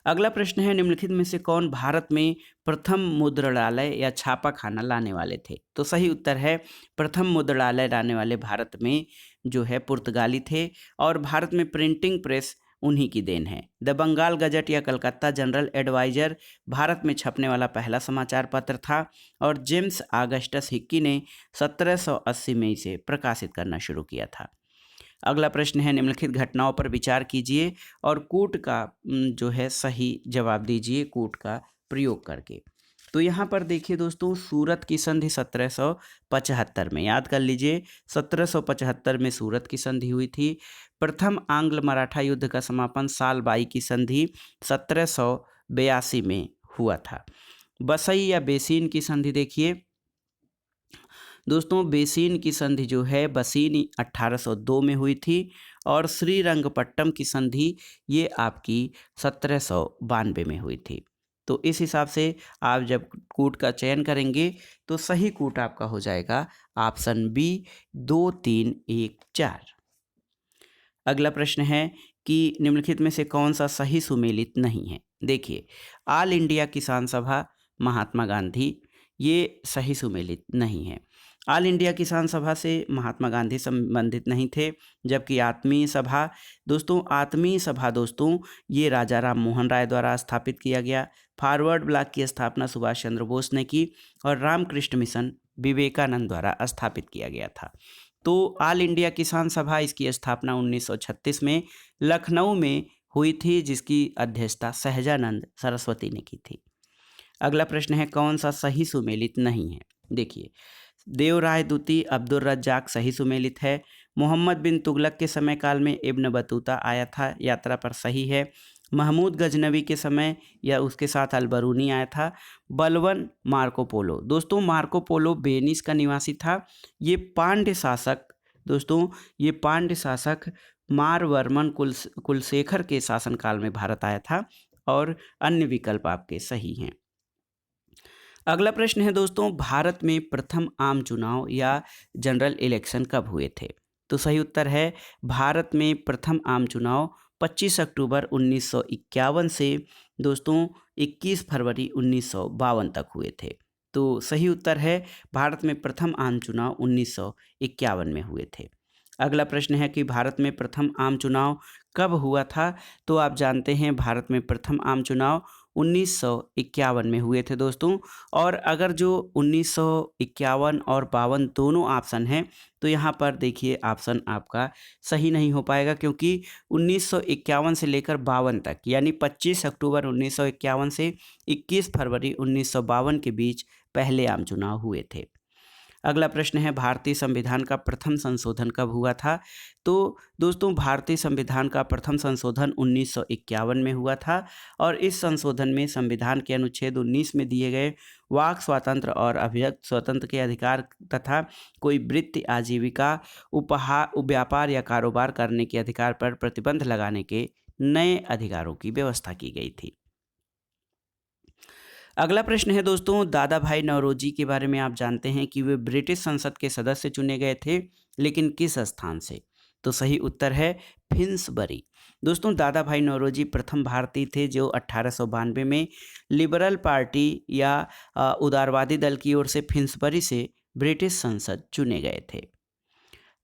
अगला प्रश्न है, निम्नलिखित में से कौन भारत में प्रथम मुद्रणालय या छापाखाना लाने वाले थे? तो सही उत्तर है प्रथम मुद्रणालय लाने वाले भारत में जो है पुर्तगाली थे और भारत में प्रिंटिंग प्रेस उन्हीं की देन है। द बंगाल गजट या कलकत्ता जनरल एडवाइजर भारत में छपने वाला पहला समाचार पत्र था और जेम्स ऑगस्टस हिक्की ने 1780 में इसे प्रकाशित करना शुरू किया था। अगला प्रश्न है, निम्नलिखित घटनाओं पर विचार कीजिए और कूट का जो है सही जवाब दीजिए कूट का प्रयोग करके। तो यहाँ पर देखिए दोस्तों, सूरत की संधि 1775 में, याद कर लीजिए 1775 में सूरत की संधि हुई थी। प्रथम आंग्ल मराठा युद्ध का समापन साल बाई की संधि 1782 में हुआ था। बसई या बेसिन की संधि देखिए दोस्तों, बेसिन की संधि जो है बसीन 1802 में हुई थी और श्रीरंगपट्टम की संधि ये आपकी 1792 में हुई थी। तो इस हिसाब से आप जब कूट का चयन करेंगे तो सही कूट आपका हो जाएगा ऑप्शन बी 2, 3, 1, 4। अगला प्रश्न है कि निम्नलिखित में से कौन सा सही सुमेलित नहीं है? देखिए, ऑल इंडिया किसान सभा महात्मा गांधी ये सही सुमेलित नहीं है। ऑल इंडिया किसान सभा से महात्मा गांधी संबंधित नहीं थे, जबकि आत्मीय सभा दोस्तों ये राजा राम मोहन राय द्वारा स्थापित किया गया। फॉरवर्ड ब्लॉक की स्थापना सुभाष चंद्र बोस ने की और रामकृष्ण मिशन विवेकानंद द्वारा स्थापित किया गया था। तो ऑल इंडिया किसान सभा इसकी स्थापना 1936 में लखनऊ में हुई थी, जिसकी अध्यक्षता सहजानंद सरस्वती ने की थी। अगला प्रश्न है, कौन सा सही सुमेलित नहीं है? देखिए, देवराय दूती अब्दुल रज्जाक सही सुमेलित है। मोहम्मद बिन तुगलक के समय काल में इब्न बतूता आया था, यात्रा पर सही है। महमूद गजनवी के समय या उसके साथ अलबरूनी आया था। बलवन मार्को पोलो, दोस्तों मार्को पोलो वेनिस का निवासी था। ये पांड्य शासक मारवर्मन कुलशेखर के शासनकाल में भारत आया था और अन्य विकल्प आपके सही हैं। अगला प्रश्न है दोस्तों, भारत में प्रथम आम चुनाव या जनरल इलेक्शन कब हुए थे? तो सही उत्तर है भारत में प्रथम आम चुनाव 25 अक्टूबर 1951 से दोस्तों 21 फरवरी 1952 तक हुए थे। तो सही उत्तर है भारत में प्रथम आम चुनाव 1951 में हुए थे। अगला प्रश्न है कि भारत में प्रथम आम चुनाव कब हुआ था? तो आप जानते हैं भारत में प्रथम आम चुनाव 1951 में हुए थे दोस्तों। और अगर जो 1951 और 52 दोनों ऑप्शन हैं, तो यहाँ पर देखिए ऑप्शन आपका सही नहीं हो पाएगा, क्योंकि 1951 से लेकर 52 तक यानी 25 अक्टूबर 1951 से 21 फरवरी 1952 के बीच पहले आम चुनाव हुए थे। अगला प्रश्न है भारतीय संविधान का प्रथम संशोधन कब हुआ था? तो दोस्तों भारतीय संविधान का प्रथम संशोधन 1951 में हुआ था और इस संशोधन में संविधान के अनुच्छेद 19 में दिए गए वाक स्वातंत्र्य और अभिव्यक्ति स्वतंत्र के अधिकार तथा कोई वृत्ति, आजीविका, व्यापार या कारोबार करने के अधिकार पर प्रतिबंध लगाने के नए अधिकारों की व्यवस्था की गई थी। अगला प्रश्न है दोस्तों, दादा भाई नौरोजी के बारे में आप जानते हैं कि वे ब्रिटिश संसद के सदस्य चुने गए थे, लेकिन किस स्थान से? तो सही उत्तर है फिन्सबरी। दोस्तों दादा भाई नौरोजी प्रथम भारतीय थे जो 1892 में लिबरल पार्टी या उदारवादी दल की ओर से फिन्सबरी से ब्रिटिश संसद चुने गए थे।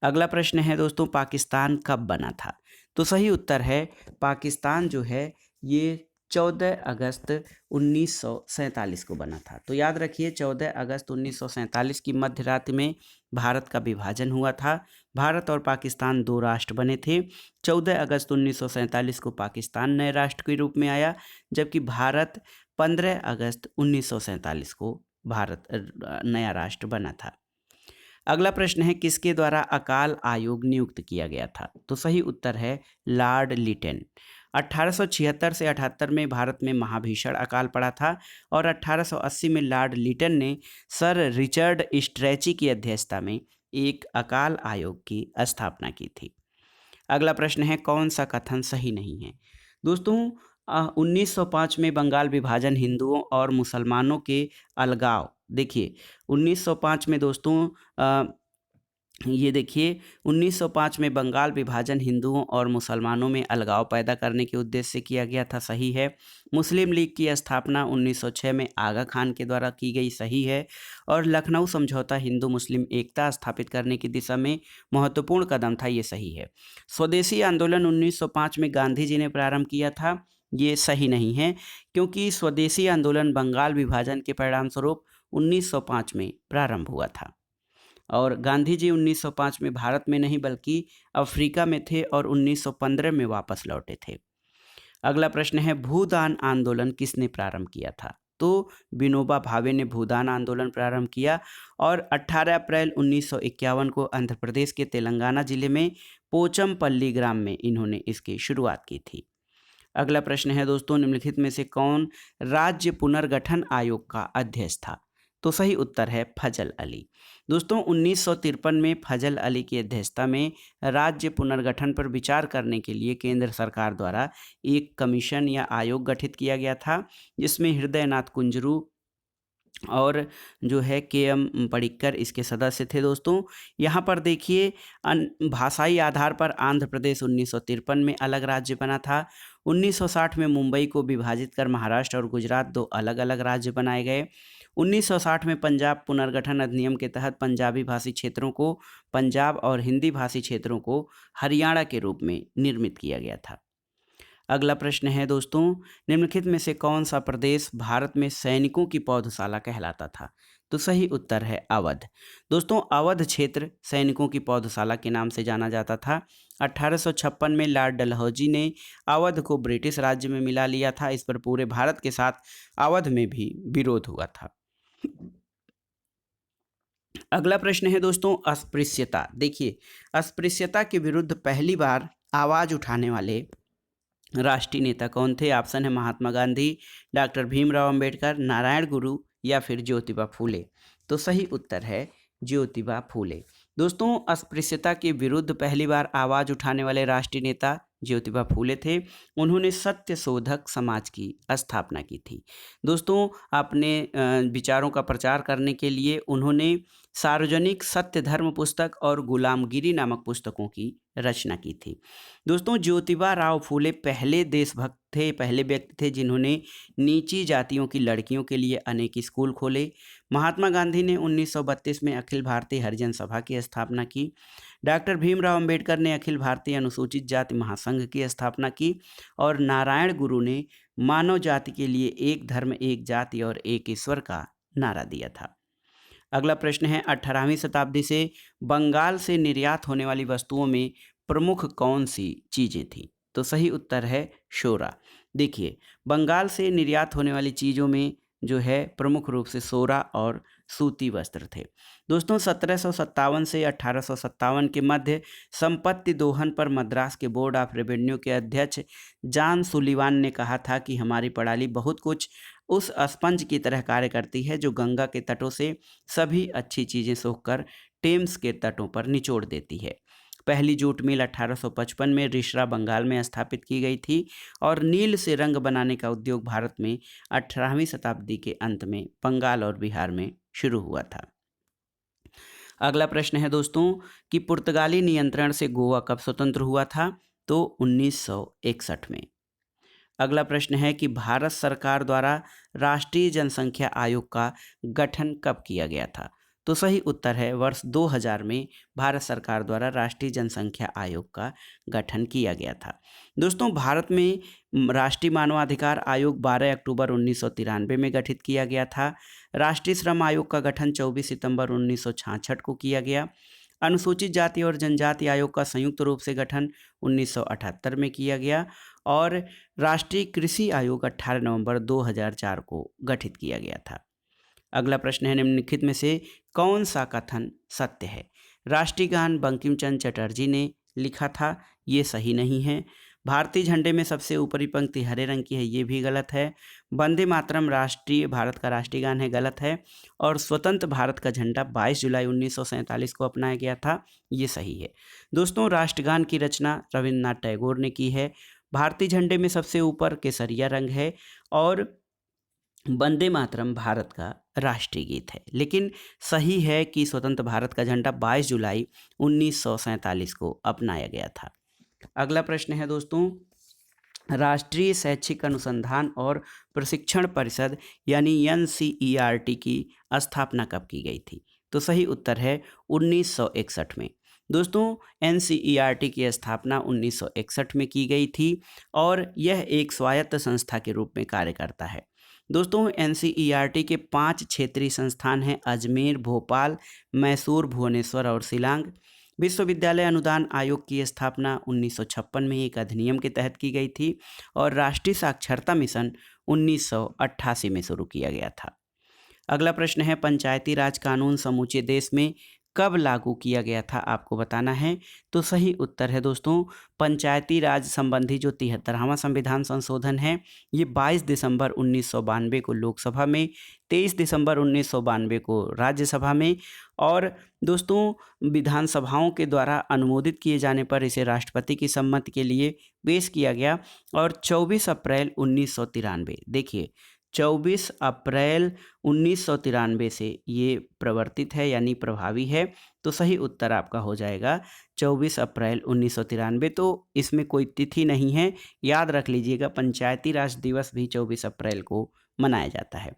अगला प्रश्न है दोस्तों, पाकिस्तान कब बना था? तो सही उत्तर है पाकिस्तान जो है ये 14 अगस्त 1947 को बना था। तो याद रखिए 14 अगस्त 1947 की मध्य रात्रि में भारत का विभाजन हुआ था। भारत और पाकिस्तान दो राष्ट्र बने थे। 14 अगस्त 1947 को पाकिस्तान नए राष्ट्र के रूप में आया, जबकि भारत 15 अगस्त 1947 को भारत नया राष्ट्र बना था। अगला प्रश्न है किसके द्वारा अकाल आयोग नियुक्त किया गया था? तो सही उत्तर है लॉर्ड लिटन। 1876 से 78 में भारत में महाभीषण अकाल पड़ा था और 1880 में लॉर्ड लिटन ने सर रिचर्ड स्ट्रेची की अध्यक्षता में एक अकाल आयोग की स्थापना की थी। अगला प्रश्न है कौन सा कथन सही नहीं है? दोस्तों 1905 में बंगाल विभाजन हिंदुओं और मुसलमानों के अलगाव, देखिए 1905 में दोस्तों ये देखिए 1905 में बंगाल विभाजन हिंदुओं और मुसलमानों में अलगाव पैदा करने के उद्देश्य से किया गया था, सही है। मुस्लिम लीग की स्थापना 1906 में आगा खान के द्वारा की गई, सही है। और लखनऊ समझौता हिंदू मुस्लिम एकता स्थापित करने की दिशा में महत्वपूर्ण कदम था, ये सही है। स्वदेशी आंदोलन 1905 में गांधी जी ने प्रारंभ किया था, ये सही नहीं है, क्योंकि स्वदेशी आंदोलन बंगाल विभाजन के परिणामस्वरूप 1905 में प्रारंभ हुआ था और गांधी जी 1905 में भारत में नहीं बल्कि अफ्रीका में थे और 1915 में वापस लौटे थे। अगला प्रश्न है भूदान आंदोलन किसने प्रारंभ किया था? तो विनोबा भावे ने भूदान आंदोलन प्रारंभ किया और 18 अप्रैल 1951 को आंध्र प्रदेश के तेलंगाना जिले में पोचमपल्ली ग्राम में इन्होंने इसकी शुरुआत की थी। अगला प्रश्न है दोस्तों निम्नलिखित में से कौन राज्य पुनर्गठन आयोग का अध्यक्ष था? तो सही उत्तर है फजल अली। दोस्तों 1953 में फजल अली की अध्यक्षता में राज्य पुनर्गठन पर विचार करने के लिए केंद्र सरकार द्वारा एक कमीशन या आयोग गठित किया गया था, जिसमें हृदयनाथ कुंजरू और जो है के.एम. पडिक्कर इसके सदस्य थे। दोस्तों यहाँ पर देखिए भाषाई आधार पर आंध्र प्रदेश 1953 में अलग राज्य बना था। 1960 में मुंबई को विभाजित कर महाराष्ट्र और गुजरात दो अलग अलग राज्य बनाए गए। 1960 में पंजाब पुनर्गठन अधिनियम के तहत पंजाबी भाषी क्षेत्रों को पंजाब और हिंदी भाषी क्षेत्रों को हरियाणा के रूप में निर्मित किया गया था। अगला प्रश्न है दोस्तों निम्नलिखित में से कौन सा प्रदेश भारत में सैनिकों की पौधशाला कहलाता था? तो सही उत्तर है अवध। दोस्तों अवध क्षेत्र सैनिकों की पौधशाला के नाम से जाना जाता था। 1856 में लॉर्ड डलहौजी ने अवध को ब्रिटिश राज्य में मिला लिया था। इस पर पूरे भारत के साथ अवध में भी विरोध हुआ था। अगला प्रश्न है दोस्तों अस्पृश्यता। देखिए अस्पृश्यता के विरुद्ध पहली बार आवाज उठाने वाले राष्ट्रीय नेता कौन थे? ऑप्शन है महात्मा गांधी, डॉक्टर भीमराव अंबेडकर, नारायण गुरु या फिर ज्योतिबा फूले। तो सही उत्तर है ज्योतिबा फूले। दोस्तों अस्पृश्यता के विरुद्ध पहली बार आवाज उठाने वाले राष्ट्रीय नेता ज्योतिबा फूले थे। उन्होंने सत्य शोधक समाज की स्थापना की थी। दोस्तों अपने विचारों का प्रचार करने के लिए उन्होंने सार्वजनिक सत्य धर्म पुस्तक और गुलामगिरी नामक पुस्तकों की रचना की थी। दोस्तों, ज्योतिबा राव फूले पहले देशभक्त थे, पहले व्यक्ति थे जिन्होंने नीची जातियों की लड़कियों के लिए अनेक स्कूल खोले। महात्मा गांधी ने 1932 में अखिल भारतीय हरिजन सभा की स्थापना की। डॉक्टर भीमराव अंबेडकर ने अखिल भारतीय अनुसूचित जाति महासंघ की स्थापना की और नारायण गुरु ने मानव जाति के लिए एक धर्म, एक जाति और एक ईश्वर का नारा दिया था। अगला प्रश्न है, 18वीं शताब्दी से बंगाल से निर्यात होने वाली वस्तुओं में प्रमुख कौन सी चीज़ें थीं? तो सही उत्तर है सोरा। देखिए, बंगाल से निर्यात होने वाली चीज़ों में जो है प्रमुख रूप से सोरा और सूती वस्त्र थे। दोस्तों, 1757 से 1857 के मध्य संपत्ति दोहन पर मद्रास के बोर्ड ऑफ रेवेन्यू के अध्यक्ष जॉन सुलिवान ने कहा था कि हमारी प्रणाली बहुत कुछ उस स्पंज की तरह कार्य करती है जो गंगा के तटों से सभी अच्छी चीज़ें सोखकर टेम्स के तटों पर निचोड़ देती है। पहली जूट मिल 1855 में रिसरा बंगाल में स्थापित की गई थी और नील से रंग बनाने का उद्योग भारत में 18वीं शताब्दी के अंत में बंगाल और बिहार में शुरू हुआ था। अगला प्रश्न है दोस्तों कि पुर्तगाली नियंत्रण से गोवा कब स्वतंत्र हुआ था? तो 1961 में। अगला प्रश्न है कि भारत सरकार द्वारा राष्ट्रीय जनसंख्या आयोग का गठन कब किया गया था? तो सही उत्तर है वर्ष 2000 में भारत सरकार द्वारा राष्ट्रीय जनसंख्या आयोग का गठन किया गया था। दोस्तों, भारत में राष्ट्रीय मानवाधिकार आयोग 12 अक्टूबर 1993 में गठित किया गया था। राष्ट्रीय श्रम आयोग का गठन 24 सितंबर 1966 को किया गया। अनुसूचित जाति और जनजाति आयोग का संयुक्त रूप से गठन 1978 में किया गया और राष्ट्रीय कृषि आयोग 18 नवंबर 2004 को गठित किया गया था। अगला प्रश्न है, निम्नलिखित में से कौन सा कथन सत्य है? राष्ट्रीय गान बंकिम चंद्र चटर्जी ने लिखा था, ये सही नहीं है। भारतीय झंडे में सबसे ऊपरी पंक्ति हरे रंग की है, ये भी गलत है। वंदे मातरम राष्ट्रीय भारत का राष्ट्रीय गान है, गलत है। और स्वतंत्र भारत का झंडा 22 जुलाई 1947 को अपनाया गया था, ये सही है। दोस्तों, राष्ट्रगान की रचना रविन्द्रनाथ टैगोर ने की है। भारतीय झंडे में सबसे ऊपर केसरिया रंग है और वंदे मातरम भारत का राष्ट्रीय गीत है। लेकिन सही है कि स्वतंत्र भारत का झंडा 22 जुलाई 1947 को अपनाया गया था। अगला प्रश्न है दोस्तों, राष्ट्रीय शैक्षिक अनुसंधान और प्रशिक्षण परिषद यानी NCERT की स्थापना कब की गई थी? तो सही उत्तर है 1961 में। दोस्तों, NCERT की स्थापना 1961 में की गई थी और यह एक स्वायत्त संस्था के रूप में कार्य करता है। दोस्तों, NCERT के 5 क्षेत्रीय संस्थान हैं, अजमेर, भोपाल, मैसूर, भुवनेश्वर और शिलांग। विश्वविद्यालय अनुदान आयोग की स्थापना 1956 में एक अधिनियम के तहत की गई थी और राष्ट्रीय साक्षरता मिशन 1988 में शुरू किया गया था। अगला प्रश्न है, पंचायती राज कानून समूचे देश में कब लागू किया गया था? आपको बताना है। तो सही उत्तर है दोस्तों, पंचायती राज संबंधी जो 73वां संविधान संशोधन है, ये 22 दिसंबर 1992 को लोकसभा में, 23 दिसंबर 1992 को राज्यसभा में और दोस्तों विधानसभाओं के द्वारा अनुमोदित किए जाने पर इसे राष्ट्रपति की सम्मति के लिए पेश किया गया और 24 अप्रैल 1993, देखिए 24 अप्रैल 1993 से ये प्रवर्तित है यानी प्रभावी है। तो सही उत्तर आपका हो जाएगा 24 अप्रैल 1993। तो इसमें कोई तिथि नहीं है, याद रख लीजिएगा। पंचायती राज दिवस भी 24 अप्रैल को मनाया जाता है।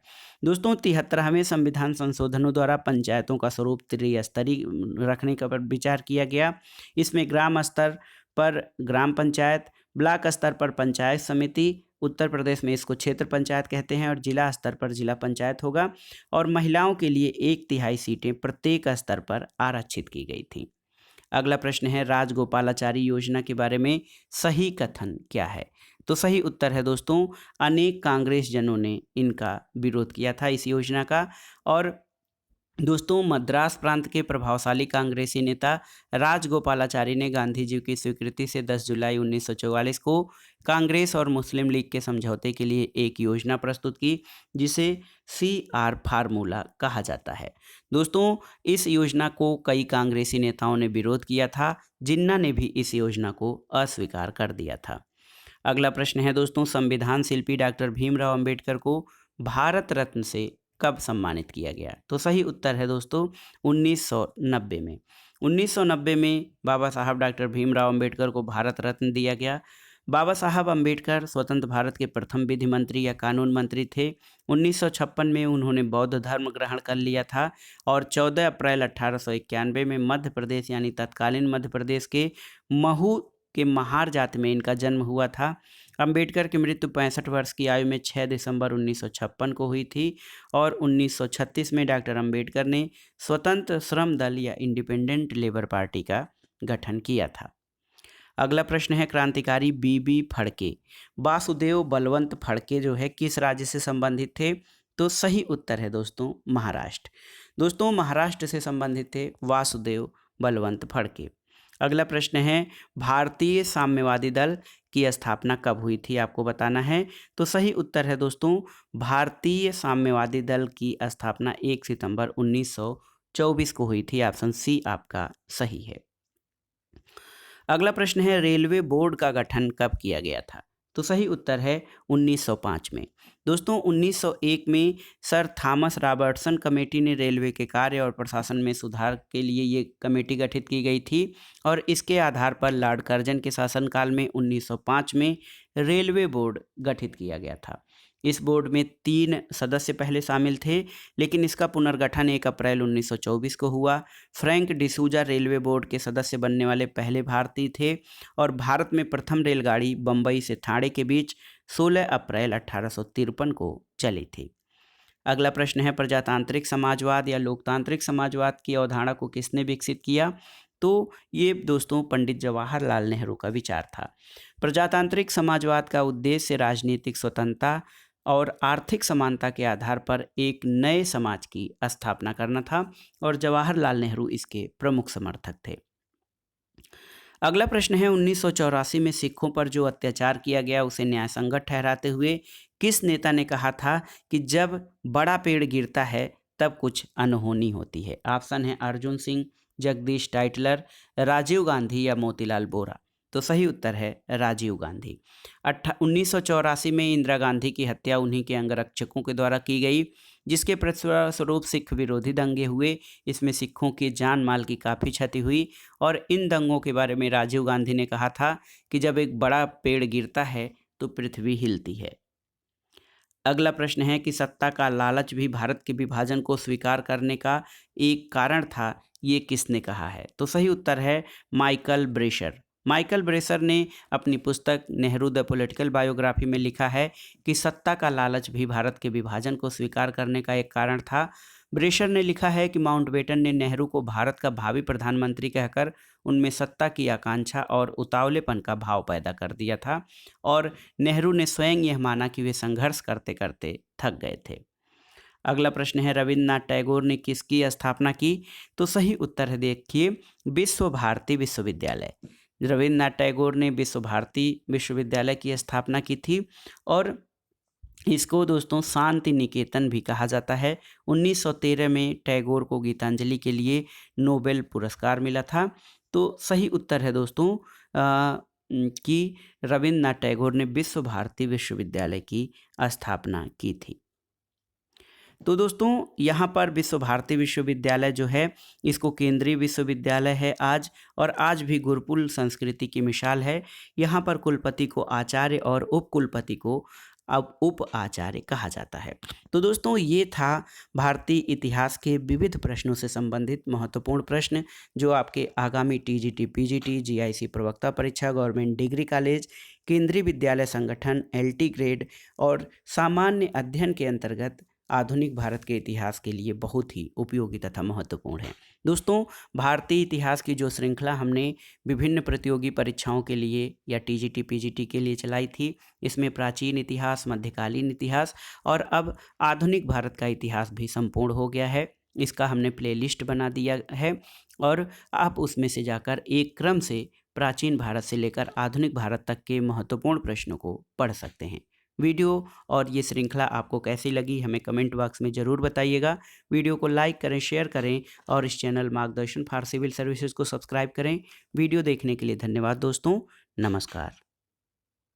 दोस्तों, 73वें संविधान संशोधनों द्वारा पंचायतों का स्वरूप त्रिस्तरीय रखने का पर विचार किया गया। इसमें ग्राम स्तर पर ग्राम पंचायत, ब्लॉक स्तर पर पंचायत समिति, उत्तर प्रदेश में इसको क्षेत्र पंचायत कहते हैं और जिला स्तर पर जिला पंचायत होगा और महिलाओं के लिए 1/3 सीटें प्रत्येक स्तर पर आरक्षित की गई थी। अगला प्रश्न है, राजगोपालाचारी योजना के बारे में सही कथन क्या है? तो सही उत्तर है दोस्तों, अनेक कांग्रेस जनों ने इनका विरोध किया था इस योजना का। और दोस्तों, मद्रास प्रांत के प्रभावशाली कांग्रेसी नेता राजगोपालाचारी ने गांधी जी की स्वीकृति से 10 जुलाई 1944 को कांग्रेस और मुस्लिम लीग के समझौते के लिए एक योजना प्रस्तुत की जिसे CR फार्मूला कहा जाता है। दोस्तों, इस योजना को कई कांग्रेसी नेताओं ने विरोध किया था, जिन्ना ने भी इस योजना को अस्वीकार कर दिया था। अगला प्रश्न है दोस्तों, संविधान शिल्पी डॉक्टर भीमराव अंबेडकर को भारत रत्न से कब सम्मानित किया गया? तो सही उत्तर है दोस्तों 1990 में। 1990 में बाबा साहब डॉक्टर भीमराव अंबेडकर को भारत रत्न दिया गया। बाबा साहब अंबेडकर स्वतंत्र भारत के प्रथम विधि मंत्री या कानून मंत्री थे। 1956 में उन्होंने बौद्ध धर्म ग्रहण कर लिया था और 14 अप्रैल 1891 में मध्य प्रदेश यानी तत्कालीन मध्य प्रदेश के महू के महार जाति में इनका जन्म हुआ था। अंबेडकर की मृत्यु 65 वर्ष की आयु में 6 दिसंबर 1956 को हुई थी और 1936 में डॉक्टर अंबेडकर ने स्वतंत्र श्रम दल या इंडिपेंडेंट लेबर पार्टी का गठन किया था। अगला प्रश्न है क्रांतिकारी बीबी फड़के। वासुदेव बलवंत फड़के जो है किस राज्य से संबंधित थे? तो सही उत्तर है दोस्तों महाराष्ट्र। दोस्तों महाराष्ट्र से संबंधित थे वासुदेव बलवंत फड़के। अगला प्रश्न है भारतीय साम्यवादी दल की स्थापना कब हुई थी? आपको बताना है। तो सही उत्तर है दोस्तों भारतीय साम्यवादी दल की स्थापना 1 सितंबर 1924 को हुई थी। ऑप्शन सी आपका सही है। अगला प्रश्न है रेलवे बोर्ड का गठन कब किया गया था? तो सही उत्तर है 1905 में। दोस्तों 1901 में सर थॉमस रॉबर्टसन कमेटी ने रेलवे के कार्य और प्रशासन में सुधार के लिए ये कमेटी गठित की गई थी और इसके आधार पर लॉर्ड कर्जन के शासनकाल में 1905 में रेलवे बोर्ड गठित किया गया था। इस बोर्ड में 3 सदस्य पहले शामिल थे, लेकिन इसका पुनर्गठन 1 अप्रैल 1924 को हुआ। फ्रैंक डिसूजा रेलवे बोर्ड के सदस्य बनने वाले पहले भारतीय थे और भारत में प्रथम रेलगाड़ी बम्बई से ठाणे के बीच 16 अप्रैल 1853 को चली थी। अगला प्रश्न है प्रजातांत्रिक समाजवाद या लोकतांत्रिक समाजवाद की अवधारणा को किसने विकसित किया? तो ये दोस्तों पंडित जवाहरलाल नेहरू का विचार था। प्रजातांत्रिक समाजवाद का उद्देश्य राजनीतिक स्वतंत्रता और आर्थिक समानता के आधार पर एक नए समाज की स्थापना करना था और जवाहरलाल नेहरू इसके प्रमुख समर्थक थे। अगला प्रश्न है 1984 में सिखों पर जो अत्याचार किया गया उसे न्यायसंगत ठहराते हुए किस नेता ने कहा था कि जब बड़ा पेड़ गिरता है तब कुछ अनहोनी होती है? ऑप्शन है अर्जुन सिंह, जगदीश टाइटलर, राजीव गांधी या मोतीलाल वोरा। तो सही उत्तर है राजीव गांधी। 1984 में इंदिरा गांधी की हत्या उन्हीं के अंगरक्षकों के द्वारा की गई, जिसके परिणामस्वरूप सिख विरोधी दंगे हुए। इसमें सिखों की जान माल की काफ़ी क्षति हुई और इन दंगों के बारे में राजीव गांधी ने कहा था कि जब एक बड़ा पेड़ गिरता है तो पृथ्वी हिलती है। अगला प्रश्न है कि सत्ता का लालच भी भारत के विभाजन को स्वीकार करने का एक कारण था, ये किसने कहा है? तो सही उत्तर है माइकल ब्रेशर। माइकल ब्रेशर ने अपनी पुस्तक नेहरू द पॉलिटिकल बायोग्राफी में लिखा है कि सत्ता का लालच भी भारत के विभाजन को स्वीकार करने का एक कारण था। ब्रेशर ने लिखा है कि माउंटबेटन ने नेहरू को भारत का भावी प्रधानमंत्री कहकर उनमें सत्ता की आकांक्षा और उतावलेपन का भाव पैदा कर दिया था और नेहरू ने स्वयं यह माना कि वे संघर्ष करते करते थक गए थे। अगला प्रश्न है रविन्द्रनाथ टैगोर ने किसकी स्थापना की? तो सही उत्तर है देखिए विश्व भारती विश्वविद्यालय। रविन्द्रनाथ टैगोर ने विश्व भारती विश्वविद्यालय की स्थापना की थी और इसको दोस्तों शांति निकेतन भी कहा जाता है। 1913 में टैगोर को गीतांजलि के लिए नोबेल पुरस्कार मिला था। तो सही उत्तर है दोस्तों कि रविन्द्रनाथ टैगोर ने विश्व भारती विश्वविद्यालय की स्थापना की थी। तो दोस्तों यहाँ पर विश्व भारती विश्वविद्यालय जो है इसको केंद्रीय विश्वविद्यालय है आज, और आज भी गुरुकुल संस्कृति की मिसाल है। यहाँ पर कुलपति को आचार्य और उप कुलपति को अब उप आचार्य कहा जाता है। तो दोस्तों ये था भारतीय इतिहास के विविध प्रश्नों से संबंधित महत्वपूर्ण प्रश्न जो आपके आगामी टीजीटी, पीजीटी, जीआईसी प्रवक्ता परीक्षा, गवर्नमेंट डिग्री कॉलेज, केंद्रीय विद्यालय संगठन, एलटी ग्रेड और सामान्य अध्ययन के अंतर्गत आधुनिक भारत के इतिहास के लिए बहुत ही उपयोगी तथा महत्वपूर्ण है। दोस्तों भारतीय इतिहास की जो श्रृंखला हमने विभिन्न प्रतियोगी परीक्षाओं के लिए या टीजीटी, पीजीटी के लिए चलाई थी, इसमें प्राचीन इतिहास, मध्यकालीन इतिहास और अब आधुनिक भारत का इतिहास भी संपूर्ण हो गया है। इसका हमने प्लेलिस्ट बना दिया है और आप उसमें से जाकर एक क्रम से प्राचीन भारत से लेकर आधुनिक भारत तक के महत्वपूर्ण प्रश्नों को पढ़ सकते हैं। वीडियो और ये श्रृंखला आपको कैसी लगी हमें कमेंट बॉक्स में ज़रूर बताइएगा। वीडियो को लाइक करें, शेयर करें और इस चैनल मार्गदर्शन फॉर सिविल सर्विसेज को सब्सक्राइब करें। वीडियो देखने के लिए धन्यवाद दोस्तों, नमस्कार।